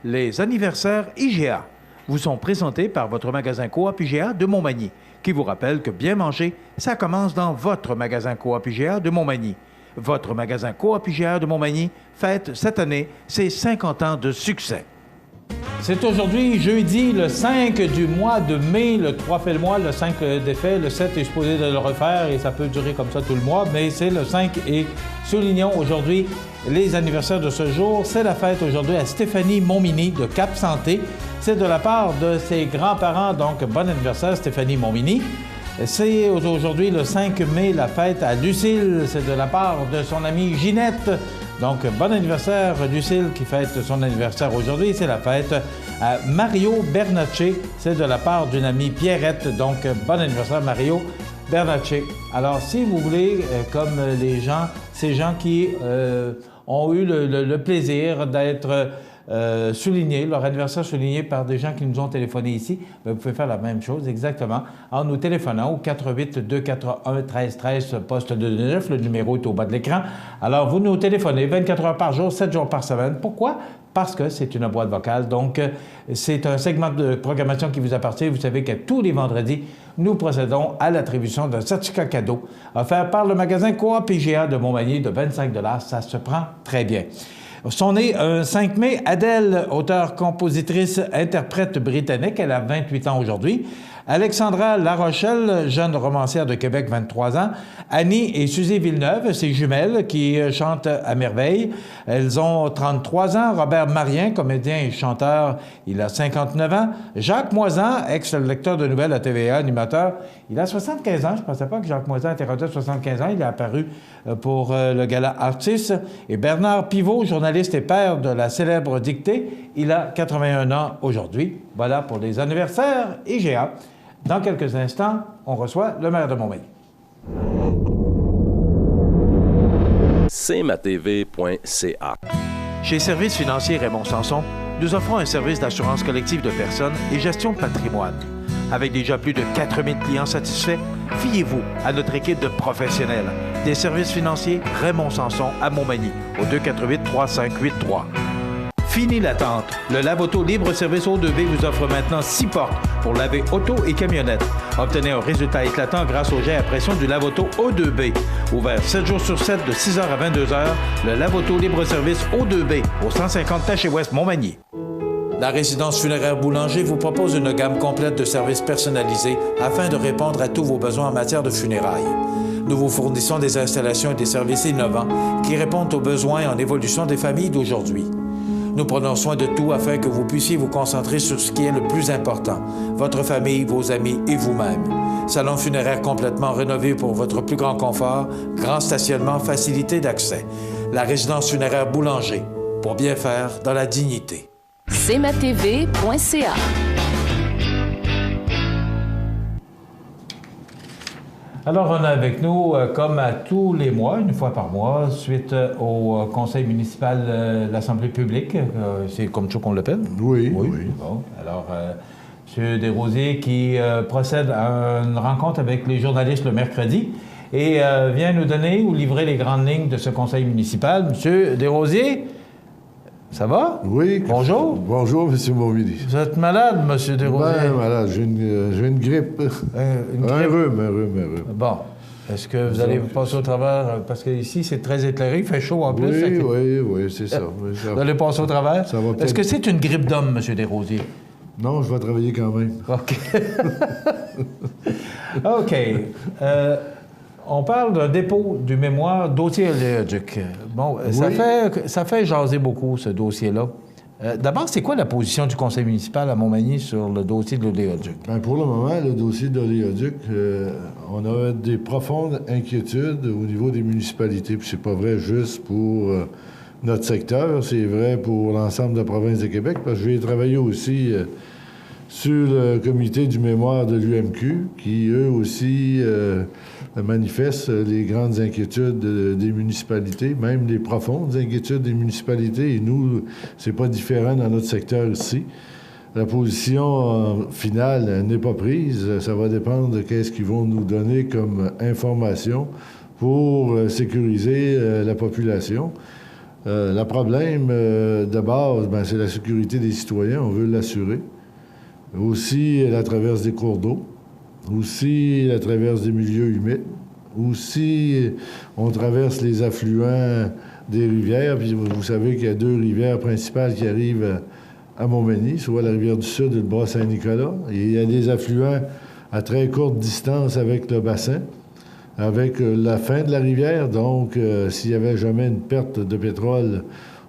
Les anniversaires IGA vous sont présentés par votre magasin Coop IGA de Montmagny, qui vous rappelle que bien manger, ça commence dans votre magasin Coop IGA de Montmagny. Votre magasin Coop IGA de Montmagny fête cette année ses 50 ans de succès. C'est aujourd'hui, jeudi, le 5 du mois de mai. Le 3 fait le mois, le 5 défait, le 7 est supposé de le refaire et ça peut durer comme ça tout le mois, mais c'est le 5 et soulignons aujourd'hui les anniversaires de ce jour. C'est la fête aujourd'hui à Stéphanie Montminy de Cap-Santé. C'est de la part de ses grands-parents, donc bon anniversaire Stéphanie Montminy. C'est aujourd'hui le 5 mai, la fête à Lucille. C'est de la part de son amie Ginette. Donc, bon anniversaire, Lucille, qui fête son anniversaire aujourd'hui. C'est la fête à Mario Bernatchez. C'est de la part d'une amie Pierrette. Donc, bon anniversaire, Mario Bernatchez. Alors, si vous voulez, comme ces gens qui ont eu le plaisir d'être soulignés, leur anniversaire souligné par des gens qui nous ont téléphoné ici, bien, vous pouvez faire la même chose exactement en nous téléphonant au 418-241-1313, poste 229, le numéro est au bas de l'écran. Alors, vous nous téléphonez 24 heures par jour, 7 jours par semaine. Pourquoi? Parce que c'est une boîte vocale. Donc, c'est un segment de programmation qui vous appartient. Vous savez que tous les vendredis, nous procédons à l'attribution d'un certificat cadeau offert par le magasin Coop IGA de Montmagny de 25 $. Ça se prend très bien. Son née un 5 mai, Adèle, auteure, compositrice, interprète britannique, elle a 28 ans aujourd'hui. Alexandra Larochelle, jeune romancière de Québec, 23 ans. Annie et Suzy Villeneuve, ses jumelles, qui chantent à merveille. Elles ont 33 ans. Robert Marien, comédien et chanteur, il a 59 ans. Jacques Moisan, ex-lecteur de nouvelles à TVA, animateur, il a 75 ans. Je ne pensais pas que Jacques Moisan était rendu à 75 ans. Il est apparu pour le gala Artis. Et Bernard Pivot, journaliste et père de la célèbre Dictée, il a 81 ans aujourd'hui. Voilà pour les anniversaires IGA. Dans quelques instants, on reçoit le maire de Montmagny. cmatv.ca. Chez Services financiers Raymond Sanson, nous offrons un service d'assurance collective de personnes et gestion de patrimoine. Avec déjà plus de 4000 clients satisfaits, fiez-vous à notre équipe de professionnels. Des services financiers Raymond Sanson à Montmagny, au 248-3583. Fini l'attente. Le lave-auto libre-service O2B vous offre maintenant 6 portes pour laver auto et camionnette. Obtenez un résultat éclatant grâce au jet à pression du lave-auto O2B. Ouvert 7 jours sur 7 de 6h à 22h, le lave-auto libre-service O2B au 150 Taché-Ouest Montmagny. La résidence funéraire Boulanger vous propose une gamme complète de services personnalisés afin de répondre à tous vos besoins en matière de funérailles. Nous vous fournissons des installations et des services innovants qui répondent aux besoins en évolution des familles d'aujourd'hui. Nous prenons soin de tout afin que vous puissiez vous concentrer sur ce qui est le plus important, votre famille, vos amis et vous-même. Salon funéraire complètement rénové pour votre plus grand confort, grand stationnement, facilité d'accès. La résidence funéraire Boulanger, pour bien faire dans la dignité. cmatv.ca. Alors, on a avec nous, comme à tous les mois, une fois par mois, suite au conseil municipal de l'Assemblée publique, c'est comme ça qu'on l'appelle? Oui. Bon, alors, M. Desrosiers qui procède à une rencontre avec les journalistes le mercredi et vient nous donner ou livrer les grandes lignes de ce conseil municipal. M. Desrosiers, ça va? Oui. Bonjour. Bonjour, M. Beauvilliers. Vous êtes malade, M. Desrosiers? Ben, malade. J'ai une grippe. Un rhume. Bon. Est-ce que vous allez passer au travers? Parce qu'ici, c'est très éclairé, il fait chaud en plus. Oui, c'est ça. Vous allez passer au travers? Ça va peut-être... Est-ce que c'est une grippe d'homme, M. Desrosiers? Non, je vais travailler quand même. OK. OK. On parle d'un dépôt du mémoire dossier oléoduc. Bon, ça fait jaser beaucoup, ce dossier-là. D'abord, c'est quoi la position du conseil municipal à Montmagny sur le dossier de l'oléoduc? Bien, pour le moment, le dossier de l'oléoduc, on a des profondes inquiétudes au niveau des municipalités. Puis c'est pas vrai juste pour notre secteur, c'est vrai pour l'ensemble de la province de Québec, parce que je vais travailler aussi sur le comité du mémoire de l'UMQ, qui, eux aussi, manifestent les grandes inquiétudes des municipalités, même les profondes inquiétudes des municipalités. Et nous, c'est pas différent dans notre secteur ici. La position finale n'est pas prise. Ça va dépendre de qu'est-ce qu'ils vont nous donner comme information pour sécuriser la population. Le problème de base, ben, c'est la sécurité des citoyens. On veut l'assurer. Aussi, la traverse des cours d'eau. Aussi, la traverse des milieux humides. Aussi, on traverse les affluents des rivières. Puis vous savez qu'il y a 2 rivières principales qui arrivent à Montmagny, soit la rivière du Sud et le bras Saint-Nicolas. Et il y a des affluents à très courte distance avec le bassin, avec la fin de la rivière. Donc, s'il y avait jamais une perte de pétrole,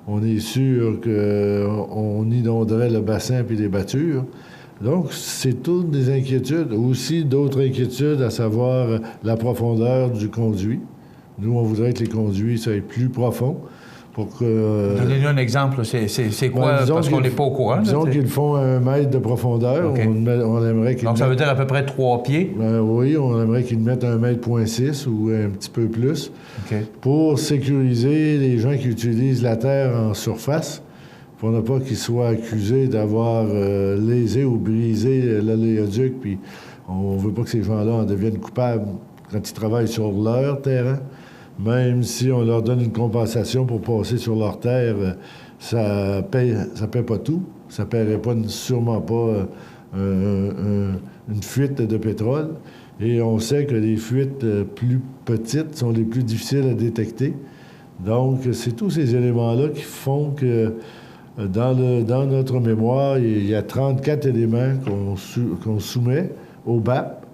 on est sûr qu'on inonderait le bassin puis les battures. Donc, c'est toutes des inquiétudes. Aussi, d'autres inquiétudes, à savoir la profondeur du conduit. Nous, on voudrait que les conduits soient plus profonds pour que... Donnez-nous un exemple. C'est quoi? Ben, parce qu'on n'est pas au courant. Disons qu'ils font 1 mètre de profondeur. Okay. On aimerait qu'ils Donc, ça veut dire à peu près 3 pieds? Oui, on aimerait qu'ils mettent 1,6 mètre ou un petit peu plus. Okay. Pour sécuriser les gens qui utilisent la terre en surface, pour ne pas qu'ils soient accusés d'avoir lésé ou brisé l'oléoduc, puis on ne veut pas que ces gens-là en deviennent coupables quand ils travaillent sur leur terrain. Même si on leur donne une compensation pour passer sur leur terre, ça paie pas tout. Ça ne paierait sûrement pas une fuite de pétrole. Et on sait que les fuites plus petites sont les plus difficiles à détecter. Donc, c'est tous ces éléments-là qui font que dans notre mémoire, il y a 34 éléments qu'on soumet au BAP.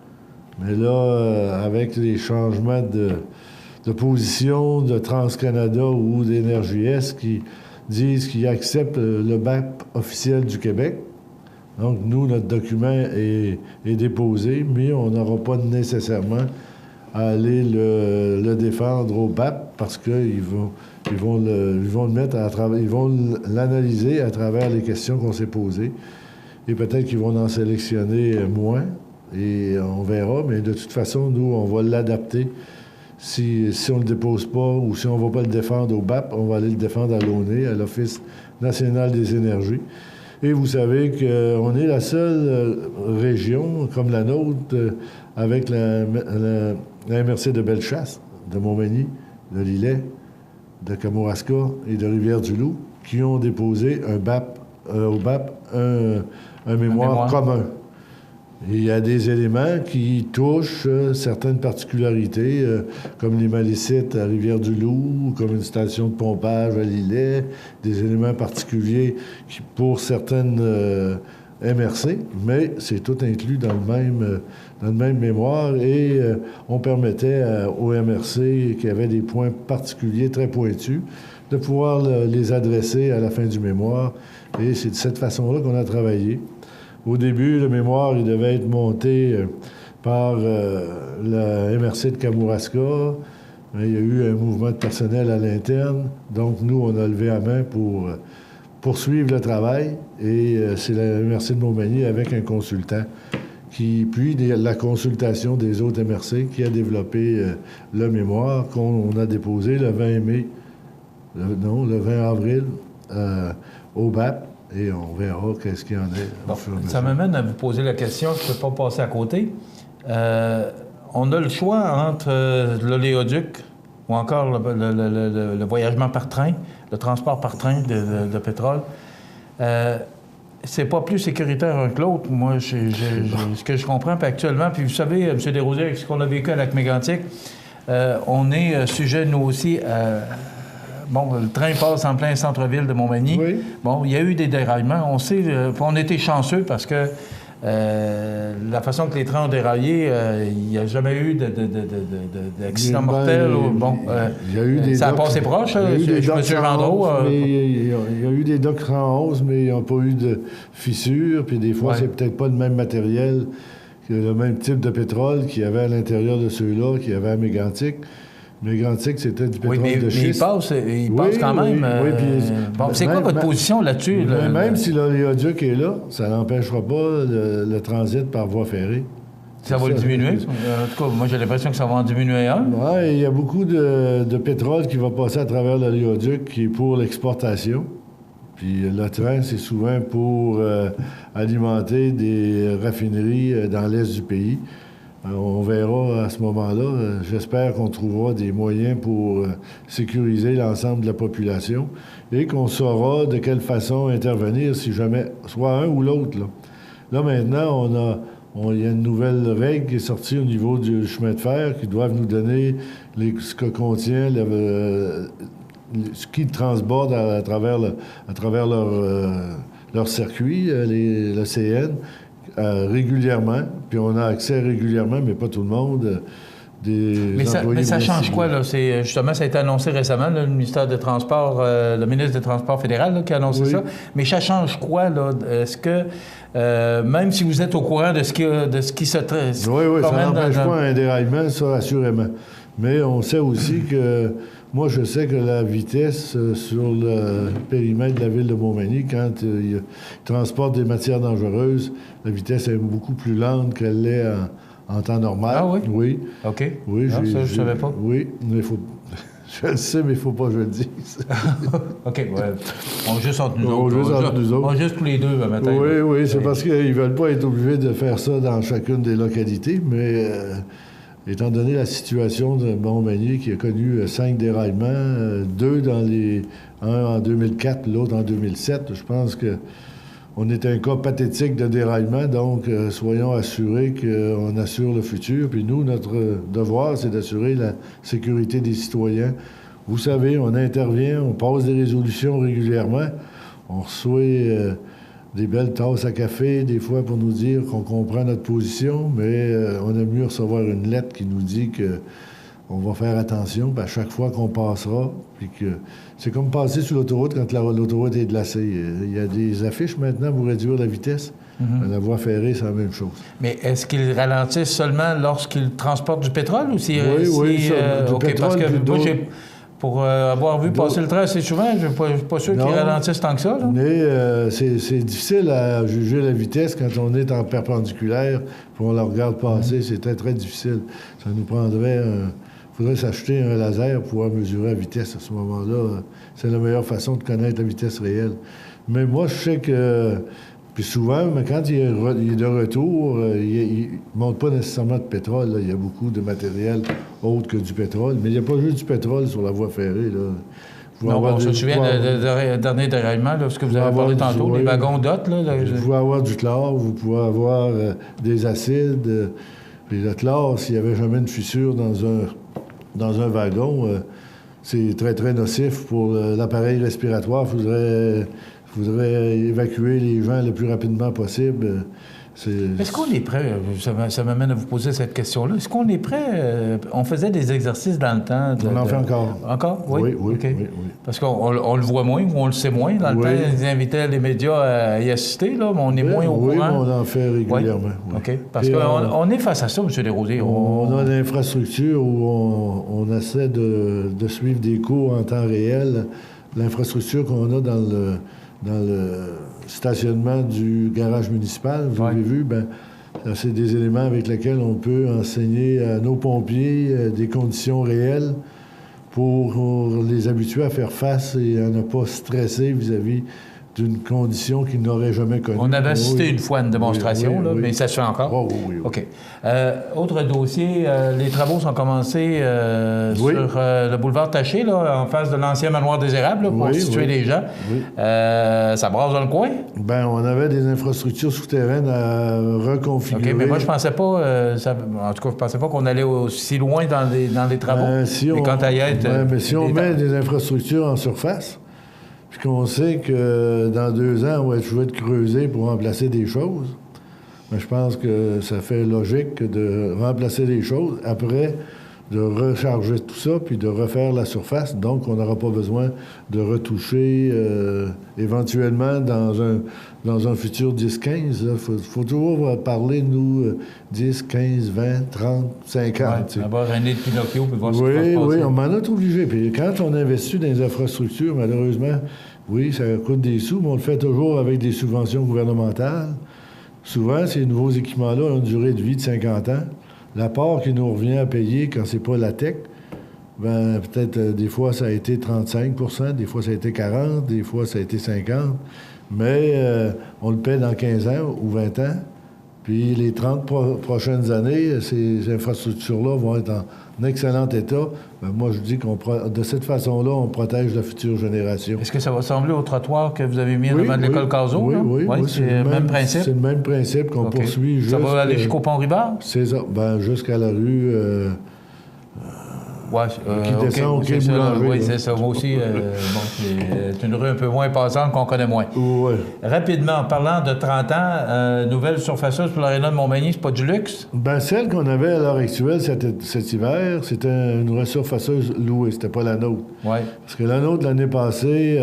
Mais là, avec les changements de position de TransCanada ou d'Énergie-Est qui disent qu'ils acceptent le BAP officiel du Québec. Donc, nous, notre document est déposé, mais on n'aura pas nécessairement à aller le défendre au BAP parce qu'ils vont le mettre à travers, ils vont l'analyser à travers les questions qu'on s'est posées. Et peut-être qu'ils vont en sélectionner moins, et on verra, mais de toute façon, nous, on va l'adapter. Si on ne le dépose pas ou si on ne va pas le défendre au BAP, on va aller le défendre à l'ONE, à l'Office national des énergies. Et vous savez qu'on est la seule région, comme la nôtre, avec la MRC de Bellechasse, de Montmagny, de Lillet, de Kamouraska et de Rivière-du-Loup, qui ont déposé au BAP un mémoire commun. Et il y a des éléments qui touchent certaines particularités, comme les malécites à Rivière-du-Loup, comme une station de pompage à Lillet, des éléments particuliers pour certaines MRC, mais c'est tout inclus dans le même mémoire et on permettait aux MRC qui avaient des points particuliers très pointus de pouvoir les adresser à la fin du mémoire. Et c'est de cette façon-là qu'on a travaillé. Au début, le mémoire, il devait être monté par la MRC de Kamouraska, mais il y a eu un mouvement de personnel à l'interne. Donc, nous, on a levé la main pour poursuivre le travail. Et c'est la MRC de Montmagny avec un consultant puis la consultation des autres MRC qui a développé le mémoire qu'on a déposé le 20 avril au BAP. Et on verra qu'est-ce qu'il y en a. Bon, ça m'amène à vous poser la question, je ne peux pas passer à côté. On a le choix entre l'oléoduc ou encore le voyagement par train, le transport par train de pétrole. C'est pas plus sécuritaire un que l'autre, moi, ce que je comprends. Puis actuellement, puis vous savez, M. Desrosiers, avec ce qu'on a vécu à Lac-Mégantic, on est sujet, nous aussi, bon, le train passe en plein centre-ville de Montmagny. Oui. Bon, il y a eu des déraillements. On sait, on était chanceux parce que la façon que les trains ont déraillé, il n'y a jamais eu d'accident mortel. Il y a eu des ça a passé proche, M. Gendreau. Il y a eu des docks 111, mais il n'y a pas eu de fissures. Puis des fois, c'est peut-être pas le même matériel, que le même type de pétrole qu'il y avait à l'intérieur de ceux-là, qu'il y avait à Mégantic. Mégantic, c'était du pétrole de schiste. Mais il passe quand même. C'est quoi votre position là-dessus? Même si l'oléoduc est là, ça n'empêchera pas le transit par voie ferrée. Ça va le diminuer? En tout cas, moi, j'ai l'impression que ça va en diminuer un. Oui, il y a beaucoup de pétrole qui va passer à travers l'oléoduc qui est pour l'exportation. Puis le train, c'est souvent pour alimenter des raffineries dans l'est du pays. On verra à ce moment-là. J'espère qu'on trouvera des moyens pour sécuriser l'ensemble de la population et qu'on saura de quelle façon intervenir si jamais, soit un ou l'autre. Là maintenant, il y a une nouvelle règle qui est sortie au niveau du chemin de fer qui doivent nous donner ce que contient ce qu'ils transbordent à travers leur circuit, le CN. Régulièrement, puis on a accès régulièrement, mais pas tout le monde, mais ça change quoi, là? Justement, ça a été annoncé récemment, là, le ministère des Transports, le ministre des Transports fédéral là, qui a annoncé ça. Mais ça change quoi, là? Est-ce que, même si vous êtes au courant de ce qui se traite... Oui, ça n'empêche pas un déraillement, ça, assurément. Mais on sait aussi que... Moi, je sais que la vitesse sur le périmètre de la ville de Montmagny, quand il transporte des matières dangereuses, la vitesse est beaucoup plus lente qu'elle l'est en temps normal. Ah oui? Oui. OK. Oui, ça, je ne savais pas. Oui, mais il faut... Je le sais, mais il ne faut pas que je le dise. OK, ouais. On juste entre nous autres. On juste tous les deux, matin. Oui, c'est parce qu'ils ne veulent pas être obligés de faire ça dans chacune des localités, mais... étant donné la situation de Montmagny qui a connu 5 déraillements, 2 un en 2004, l'autre en 2007, je pense qu'on est un cas pathétique de déraillement, donc soyons assurés qu'on assure le futur. Puis nous, notre devoir, c'est d'assurer la sécurité des citoyens. Vous savez, on intervient, on passe des résolutions régulièrement, on reçoit... des belles tasses à café, des fois, pour nous dire qu'on comprend notre position, mais on aime mieux recevoir une lettre qui nous dit qu'on va faire attention à chaque fois qu'on passera. Puis que c'est comme passer sur l'autoroute quand l'autoroute est glacée. Il y a des affiches maintenant pour réduire la vitesse. La voie ferrée, c'est la même chose. Mais est-ce qu'ils ralentissent seulement lorsqu'ils transportent du pétrole ou si... Oui, du pétrole, parce que moi, pour avoir vu passer le train assez souvent, je ne suis pas sûr qu'ils ralentissent tant que ça. Là. Mais c'est difficile à juger la vitesse quand on est en perpendiculaire et on la regarde passer. C'est très, très difficile. Ça nous prendrait... Il faudrait s'acheter un laser pour pouvoir mesurer la vitesse à ce moment-là. C'est la meilleure façon de connaître la vitesse réelle. Mais moi, je sais que... Puis souvent, mais quand il est de retour, il ne monte pas nécessairement de pétrole. Là. Il y a beaucoup de matériel autre que du pétrole. Mais il n'y a pas juste du pétrole sur la voie ferrée. Là. Non, je me souviens du dernier déraillement, ce que vous avez parlé tantôt, les wagons d'hôtes. Vous pouvez avoir du chlore, vous pouvez avoir des acides. Puis le chlore, s'il n'y avait jamais une fissure dans un wagon, c'est très, très nocif pour l'appareil respiratoire. Il faudrait évacuer les gens le plus rapidement possible. Est-ce qu'on est prêt? Ça m'amène à vous poser cette question-là. Est-ce qu'on est prêt? On faisait des exercices dans le temps. On en fait encore. Encore? Oui. Okay. Oui. Parce qu'on le voit moins ou on le sait moins. Dans le temps, ils invitaient les médias à y assister, là, mais on est moins au courant. Oui, mais on en fait régulièrement. Oui. OK. Parce qu'on est face à ça, M. Desrosiers. On a une infrastructure où on essaie de suivre des cours en temps réel. L'infrastructure qu'on a dans le stationnement du garage municipal, vous avez vu, C'est des éléments avec lesquels on peut enseigner à nos pompiers des conditions réelles pour les habituer à faire face et à ne pas stresser vis-à-vis d'une condition qu'ils n'auraient jamais connue. On avait assisté une fois à une démonstration, oui. mais ça se fait encore? Oui. OK. Autre dossier, les travaux sont commencés sur le boulevard Taché, là, en face de l'ancien manoir des Érables, là, pour situer les gens. Oui. Ça brasse dans le coin? Bien, on avait des infrastructures souterraines à reconfigurer. OK, mais moi, je pensais pas, en tout cas, je pensais pas qu'on allait aussi loin dans les travaux. Mais si on met des infrastructures en surface, puis qu'on sait que dans 2 ans, on va être creusé pour remplacer des choses, mais je pense que ça fait logique de remplacer les choses, après de recharger tout ça, puis de refaire la surface. Donc, on n'aura pas besoin de retoucher éventuellement dans un futur 10-15. Il faut toujours parler, nous, 10, 15, 20, 30, 50. Avoir un nez de Pinocchio, puis voir ce qui va se passer. Oui, on m'en a obligé. Puis quand on investit dans les infrastructures, malheureusement, oui, ça coûte des sous, mais on le fait toujours avec des subventions gouvernementales. Souvent, ces nouveaux équipements-là ont une durée de vie de 50 ans. L'apport qui nous revient à payer quand c'est pas la TEC, ben peut-être des fois ça a été 35 %, des fois ça a été 40 %, des fois ça a été 50 %, mais on le paie dans 15 ans ou 20 ans. Puis les 30 prochaines années, ces infrastructures-là vont être en excellent état. Ben, moi, je dis de cette façon-là, on protège la future génération. Est-ce que ça va ressembler au trottoir que vous avez mis en avant de l'école Caso? Oui, c'est le même principe? C'est le même principe qu'on poursuit. Ça va aller jusqu'au Pont-Ribard? C'est ça. Ben, jusqu'à la rue... qui descend au quai Boulanger. Oui, c'est ça. Moi aussi, c'est une rue un peu moins passante qu'on connaît moins. Oui. Rapidement, en parlant de 30 ans, nouvelle surfaceuse pour l'aréna de Montmagny, c'est pas du luxe? Bien, celle qu'on avait à l'heure actuelle cet hiver, c'était une resurfaceuse louée, c'était pas la nôtre. Oui. Parce que la nôtre, l'année passée,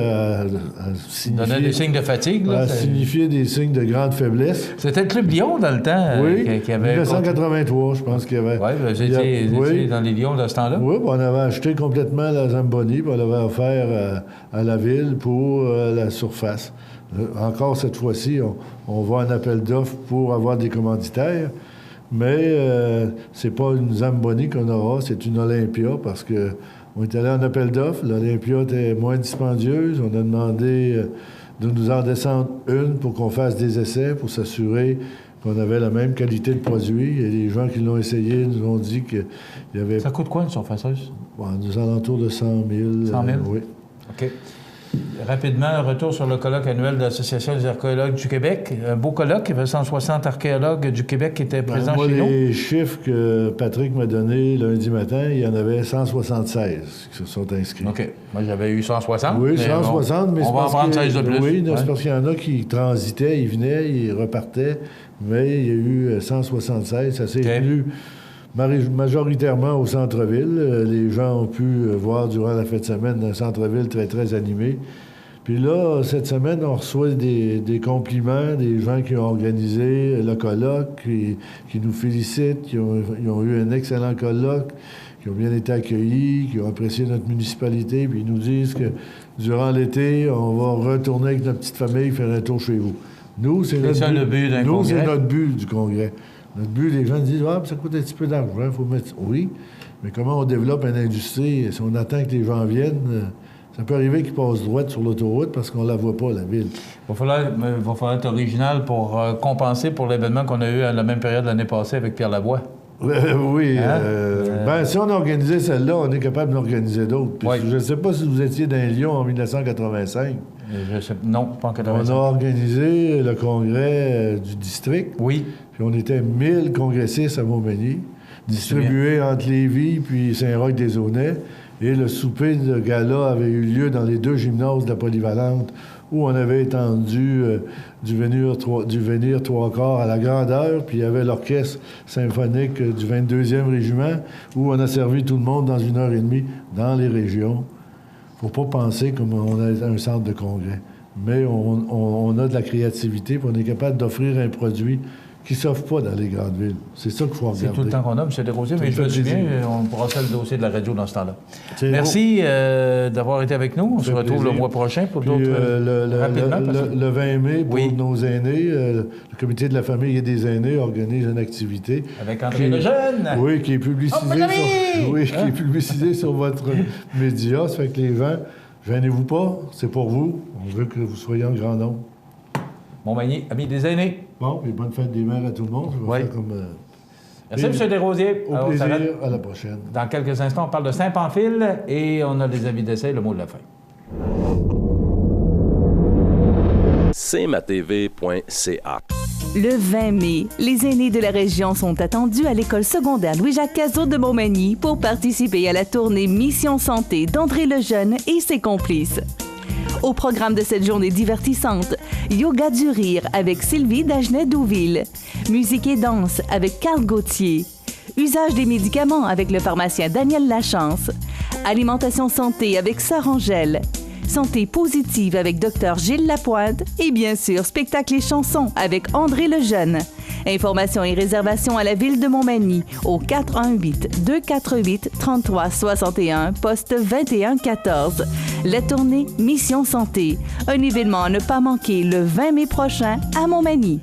donnait des signes de fatigue. A signifié des signes de grande faiblesse. C'était le Club Lyon dans le temps. Oui, qui avait 1983, je pense qu'il y avait. Oui, j'étais dans les Lions de ce temps-là. Oui, on avait acheté complètement la Zamboni, puis on l'avait offert à la ville pour la surface. Encore cette fois-ci, on va en appel d'offres pour avoir des commanditaires, mais c'est pas une Zamboni qu'on aura, c'est une Olympia, parce que on est allé en appel d'offres. L'Olympia était moins dispendieuse. On a demandé de nous en descendre une pour qu'on fasse des essais, pour s'assurer qu'on avait la même qualité de produit. Et les gens qui l'ont essayé nous ont dit qu'il y avait... Ça coûte quoi, une surfaceuse? Bon, nous alentours de 100 000. 100 000? Oui. OK. Rapidement, un retour sur le colloque annuel de l'Association des archéologues du Québec. Un beau colloque, il y avait 160 archéologues du Québec qui étaient présents chez nous. Les chiffres que Patrick m'a donnés lundi matin, il y en avait 176 qui se sont inscrits. OK. Moi, j'avais eu 160. Oui, 160, mais on va en prendre 16 de plus. Oui, c'est parce qu'il y en a qui transitaient, ils venaient, ils repartaient, mais il y a eu 176. Ça s'est tenu majoritairement au centre-ville. Les gens ont pu voir durant la fête de semaine un centre-ville très, très animé. Puis là, cette semaine, on reçoit des compliments des gens qui ont organisé le colloque, qui nous félicitent, ils ont eu un excellent colloque, qui ont bien été accueillis, qui ont apprécié notre municipalité, puis ils nous disent que durant l'été, on va retourner avec notre petite famille faire un tour chez vous. Nous, c'est notre but du congrès. Notre but, les gens disent « Ah, ça coûte un petit peu d'argent, il faut mettre... » Oui, mais comment on développe une industrie? Si on attend que les gens viennent, ça peut arriver qu'ils passent droite sur l'autoroute parce qu'on ne la voit pas, la ville. Il va falloir être original pour compenser pour l'événement qu'on a eu à la même période l'année passée avec Pierre Lavoie. Oui. Si on organisait celle-là, on est capable d'organiser d'autres. Je ne sais pas si vous étiez dans Lyon en 1985. Non, pas en 1985. On a organisé le congrès du district. Oui. Puis on était 1000 congressistes à Montmagny, distribués entre Lévis puis Saint-Roch-des-Aunais. Et le souper de gala avait eu lieu dans les 2 gymnases de la Polyvalente, où on avait étendu du Vénir 3/4 à la grandeur, puis il y avait l'orchestre symphonique du 22e régiment, où on a servi tout le monde dans 1h30 dans les régions. Il ne faut pas penser comme on a un centre de congrès. Mais on a de la créativité, puis on est capable d'offrir un produit qui ne s'offrent pas dans les grandes villes. C'est ça qu'il faut regarder. C'est tout le temps qu'on a, M. Desrosiers, mais je me souviens, on pourra faire le dossier de la radio dans ce temps-là. Merci d'avoir été avec nous. On se retrouve le mois prochain pour d'autres... Le 20 mai, pour nos aînés, le comité de la famille et des aînés organise une activité. Avec André Lejeune! Oui, qui est publicisé sur votre média. Ça fait que les gens, gênez-vous pas, c'est pour vous. On veut que vous soyez en grand nombre. Montmagny, ami des aînés. Bon, et bonne fête des mères à tout le monde. Oui. Merci, M. Desrosiers. Au plaisir, à la prochaine. Dans quelques instants, on parle de Saint-Pamphile et on a des avis d'essai, le mot de la fin. cmatv.ca. Le 20 mai, les aînés de la région sont attendus à l'école secondaire Louis-Jacques Cazot de Montmagny pour participer à la tournée Mission Santé d'André Lejeune et ses complices. Au programme de cette journée divertissante, yoga du rire avec Sylvie Dagenet-Douville, musique et danse avec Carl Gauthier, usage des médicaments avec le pharmacien Daniel Lachance, alimentation santé avec Sœur Angèle, santé positive avec Dr Gilles Lapointe et bien sûr spectacle et chansons avec André Lejeune. Informations et réservations à la ville de Montmagny au 418-248-3361, poste 2114. La tournée Mission Santé, un événement à ne pas manquer le 20 mai prochain à Montmagny.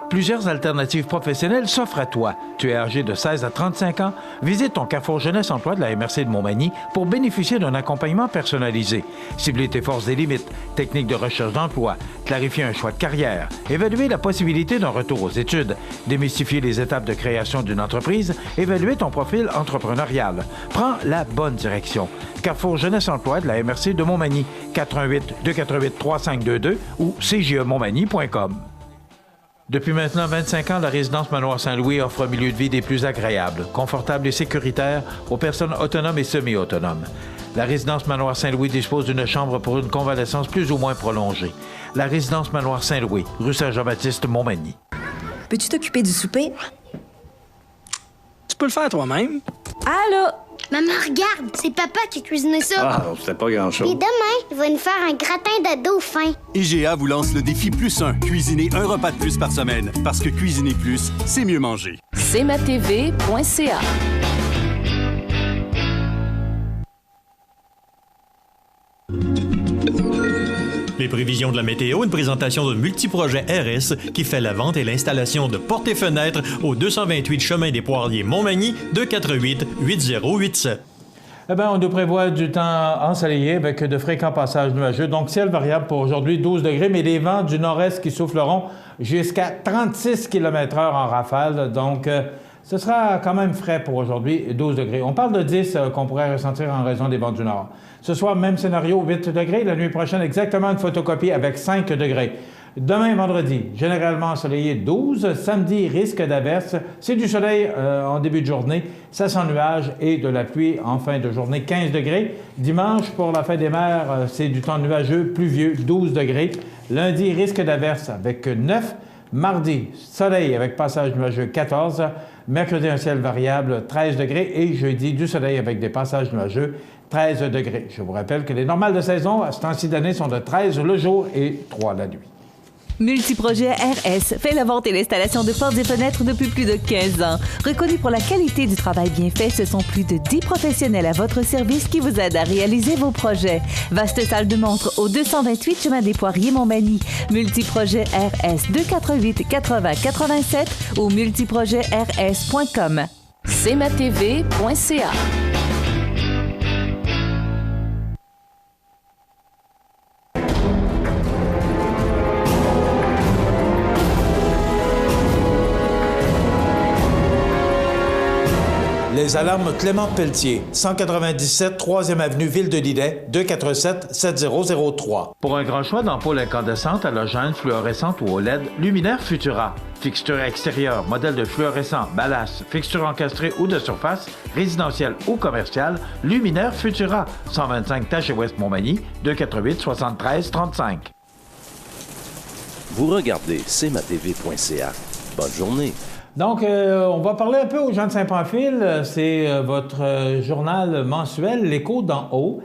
Plusieurs alternatives professionnelles s'offrent à toi. Tu es âgé de 16 à 35 ans? Visite ton Carrefour Jeunesse Emploi de la MRC de Montmagny pour bénéficier d'un accompagnement personnalisé. Cibler tes forces et limites, techniques de recherche d'emploi, clarifier un choix de carrière, évaluer la possibilité d'un retour aux études, démystifier les étapes de création d'une entreprise, évaluer ton profil entrepreneurial. Prends la bonne direction. Carrefour Jeunesse Emploi de la MRC de Montmagny, 418-248-3522 ou cjemontmagny.com. Depuis maintenant 25 ans, la résidence Manoir Saint-Louis offre un milieu de vie des plus agréables, confortable et sécuritaire aux personnes autonomes et semi-autonomes. La résidence Manoir Saint-Louis dispose d'une chambre pour une convalescence plus ou moins prolongée. La résidence Manoir Saint-Louis, rue Saint-Jean-Baptiste, Montmagny. Peux-tu t'occuper du souper? Tu peux le faire toi-même. Allô? Maman, regarde, c'est papa qui a cuisiné ça. Ah, c'était pas grand-chose. Et demain, il va nous faire un gratin de dauphin. IGA vous lance le défi +1. Cuisiner un repas de plus par semaine. Parce que cuisiner plus, c'est mieux manger. cmatv.ca. Les prévisions de la météo, une présentation de multiprojet RS qui fait la vente et l'installation de portes et fenêtres au 228 chemin des Poiriers Montmagny, 248-8087. Eh bien, on nous prévoit du temps ensoleillé avec de fréquents passages nuageux. Donc, ciel variable pour aujourd'hui, 12 degrés, mais des vents du nord-est qui souffleront jusqu'à 36 km/h en rafale. Donc, ce sera quand même frais pour aujourd'hui, 12 degrés. On parle de 10 qu'on pourrait ressentir en raison des vents du nord. Ce soir, même scénario, 8 degrés. La nuit prochaine, exactement une photocopie avec 5 degrés. Demain, vendredi, généralement ensoleillé, 12. Samedi, risque d'averse. C'est du soleil en début de journée. Ça sans nuages et de la pluie en fin de journée, 15 degrés. Dimanche, pour la fête des mers, c'est du temps nuageux, pluvieux, 12 degrés. Lundi, risque d'averse avec 9. Mardi, soleil avec passage nuageux, 14. Mercredi, un ciel variable, 13 degrés. Et jeudi, du soleil avec des passages nuageux, 13 degrés. Je vous rappelle que les normales de saison à ce temps-ci d'année sont de 13 le jour et 3 la nuit. Multiprojet RS fait la vente et l'installation de portes et fenêtres depuis plus de 15 ans. Reconnu pour la qualité du travail bien fait, ce sont plus de 10 professionnels à votre service qui vous aident à réaliser vos projets. Vaste salle de montre au 228 chemin des Poiriers Montmagny. Multiprojet RS 248-8087 ou multiprojetrs.com. cmatv.ca. Les alarmes Clément Pelletier, 197 3e avenue Ville-de-Lillet, 247-7003. Pour un grand choix d'ampoules incandescentes, halogènes, fluorescentes ou OLED, Luminaire Futura. Fixture extérieure, modèle de fluorescent, ballast, fixture encastrée ou de surface, résidentielle ou commerciale, Luminaire Futura. 125 Taché Ouest Montmagny, 248-73-35. Vous regardez cmatv.ca. Bonne journée. Donc, on va parler un peu aux gens de Saint-Pamphile. C'est votre journal mensuel, l'Écho d'en haut.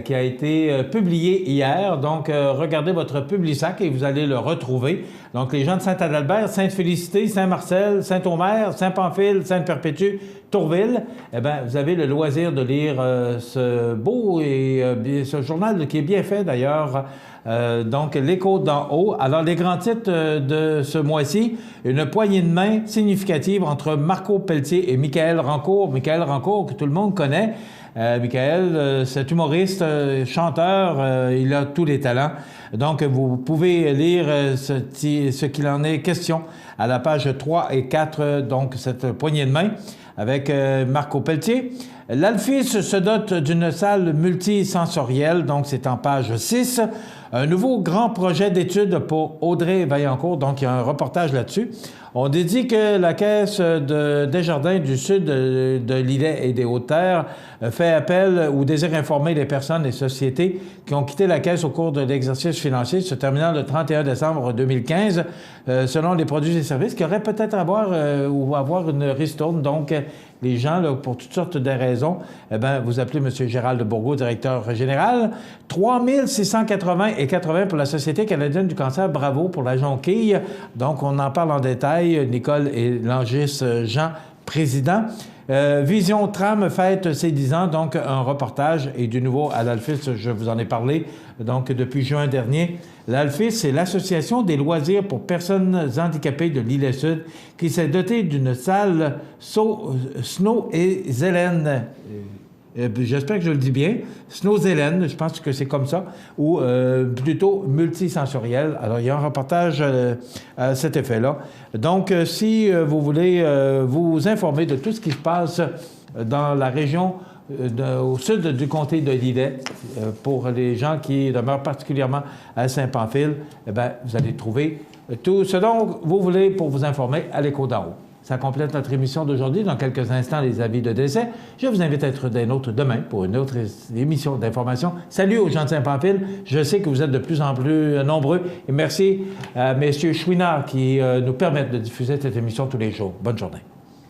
qui a été publié hier. Donc, regardez votre Publisac et vous allez le retrouver. Donc, les gens de Saint-Adalbert, Sainte-Félicité, Saint-Marcel, Saint-Omer, Saint-Pamphile, Sainte-Perpétue, Tourville, eh bien, vous avez le loisir de lire ce beau et ce journal qui est bien fait d'ailleurs. Donc, l'Écho d'en haut. Alors, les grands titres de ce mois-ci, une poignée de main significative entre Marco Pelletier et Michael Rancourt. Michael Rancourt, que tout le monde connaît. Michael, cet humoriste, chanteur, il a tous les talents. Donc, vous pouvez lire ce qu'il en est question à la page 3 et 4, donc cette poignée de main avec Marco Pelletier. L'Alphys se dote d'une salle multisensorielle, donc c'est en page 6. Un nouveau grand projet d'études pour Audrey Vaillancourt, donc il y a un reportage là-dessus. On dédie que la Caisse de Desjardins du Sud de l'Îlet et des Hautes-Terres fait appel ou désire informer les personnes et sociétés qui ont quitté la Caisse au cours de l'exercice financier se terminant le 31 décembre 2015, selon les produits et services, qui auraient peut-être à avoir ou avoir une ristourne. Donc, les gens, là, pour toutes sortes de raisons, eh bien, vous appelez M. Gérald de Bourgault, directeur général. 3 680,80 pour la Société canadienne du cancer. Bravo pour la jonquille. Donc, on en parle en détail. Nicole et Langis Jean, président. Vision Tram fête ses 10 ans, donc un reportage. Et du nouveau à l'Alphys, je vous en ai parlé, donc depuis juin dernier. L'Alphys, c'est l'Association des loisirs pour personnes handicapées de l'Île-Sud qui s'est dotée d'une salle Snow et Zélène. J'espère que je le dis bien. Snow-Zélène, je pense que c'est comme ça, ou plutôt multisensoriel. Alors, il y a un reportage à cet effet-là. Donc, si vous voulez vous informer de tout ce qui se passe dans la région au sud du comté de l'Îlet, pour les gens qui demeurent particulièrement à Saint-Pamphile, eh bien, vous allez trouver tout ce dont vous voulez pour vous informer à l'Écho d'en haut. Ça complète notre émission d'aujourd'hui. Dans quelques instants, les avis de décès. Je vous invite à être des nôtres demain pour une autre émission d'information. Salut aux gens de Saint-Pamphile. Je sais que vous êtes de plus en plus nombreux. Et merci à messieurs Chouinard qui nous permettent de diffuser cette émission tous les jours. Bonne journée.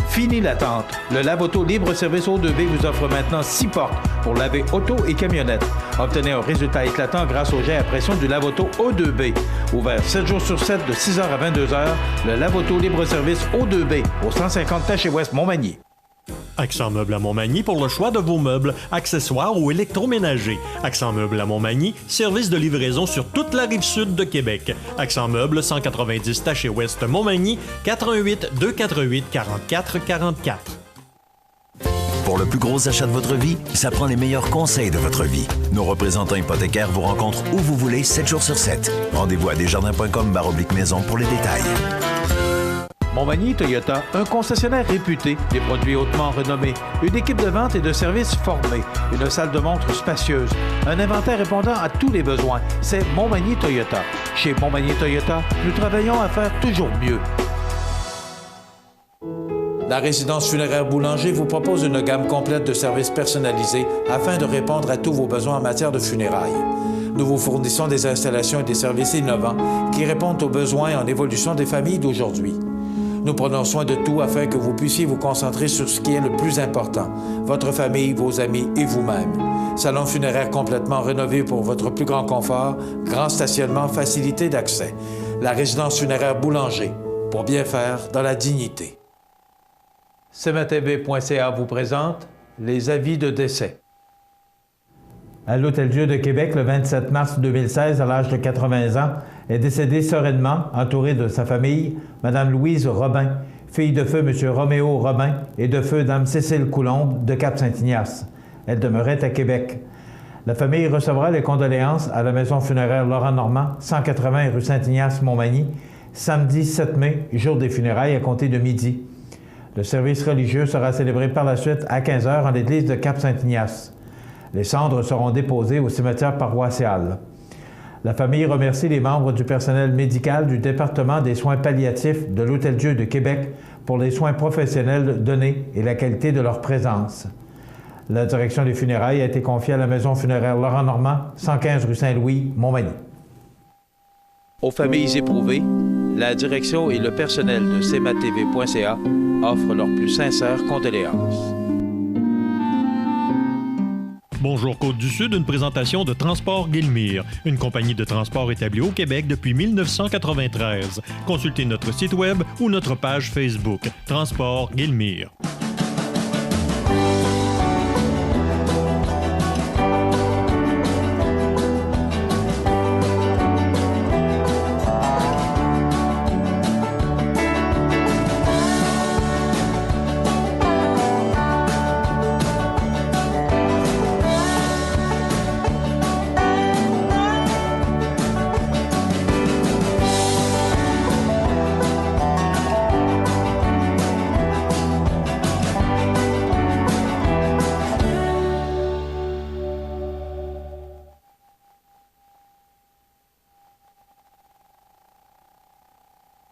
Fini l'attente. Le Lave-Auto Libre-Service O2B vous offre maintenant 6 portes pour laver auto et camionnette. Obtenez un résultat éclatant grâce au jet à pression du Lave-Auto O2B. Ouvert 7 jours sur 7 de 6h à 22h, le Lave-Auto Libre-Service O2B au 150 Taché-Ouest Montmagny. Accent Meubles à Montmagny pour le choix de vos meubles, accessoires ou électroménagers. Accent Meubles à Montmagny, service de livraison sur toute la rive sud de Québec. Accent Meubles, 190 Taché-Ouest Montmagny, 418 248 44 44. Pour le plus gros achat de votre vie, ça prend les meilleurs conseils de votre vie. Nos représentants hypothécaires vous rencontrent où vous voulez, 7 jours sur 7. Rendez-vous à desjardins.com/maison pour les détails. Montmagny Toyota, un concessionnaire réputé, des produits hautement renommés, une équipe de vente et de services formée, une salle de montre spacieuse, un inventaire répondant à tous les besoins. C'est Montmagny Toyota. Chez Montmagny Toyota, nous travaillons à faire toujours mieux. La résidence funéraire Boulanger vous propose une gamme complète de services personnalisés afin de répondre à tous vos besoins en matière de funérailles. Nous vous fournissons des installations et des services innovants qui répondent aux besoins en évolution des familles d'aujourd'hui. Nous prenons soin de tout afin que vous puissiez vous concentrer sur ce qui est le plus important, votre famille, vos amis et vous-même. Salon funéraire complètement rénové pour votre plus grand confort, grand stationnement, facilité d'accès. La résidence funéraire Boulanger, pour bien faire dans la dignité. CMATV.ca vous présente les avis de décès. À l'Hôtel-Dieu de Québec, le 27 mars 2016, à l'âge de 80 ans, est décédée sereinement, entourée de sa famille, Mme Louise Robin, fille de feu M. Roméo Robin et de feu Dame Cécile Coulombe de Cap-Saint-Ignace. Elle demeurait à Québec. La famille recevra les condoléances à la maison funéraire Laurent Normand, 180 rue Saint-Ignace, Montmagny, samedi 7 mai, jour des funérailles à compter de midi. Le service religieux sera célébré par la suite à 15h en l'église de Cap-Saint-Ignace. Les cendres seront déposées au cimetière paroissial. La famille remercie les membres du personnel médical du département des soins palliatifs de l'Hôtel-Dieu de Québec pour les soins professionnels donnés et la qualité de leur présence. La direction des funérailles a été confiée à la maison funéraire Laurent Normand, 115 rue Saint-Louis, Montmagny. Aux familles éprouvées, la direction et le personnel de CMATV.ca offrent leurs plus sincères condoléances. Bonjour Côte-du-Sud, une présentation de Transport Guillemire, une compagnie de transport établie au Québec depuis 1993. Consultez notre site web ou notre page Facebook, Transport Guillemire.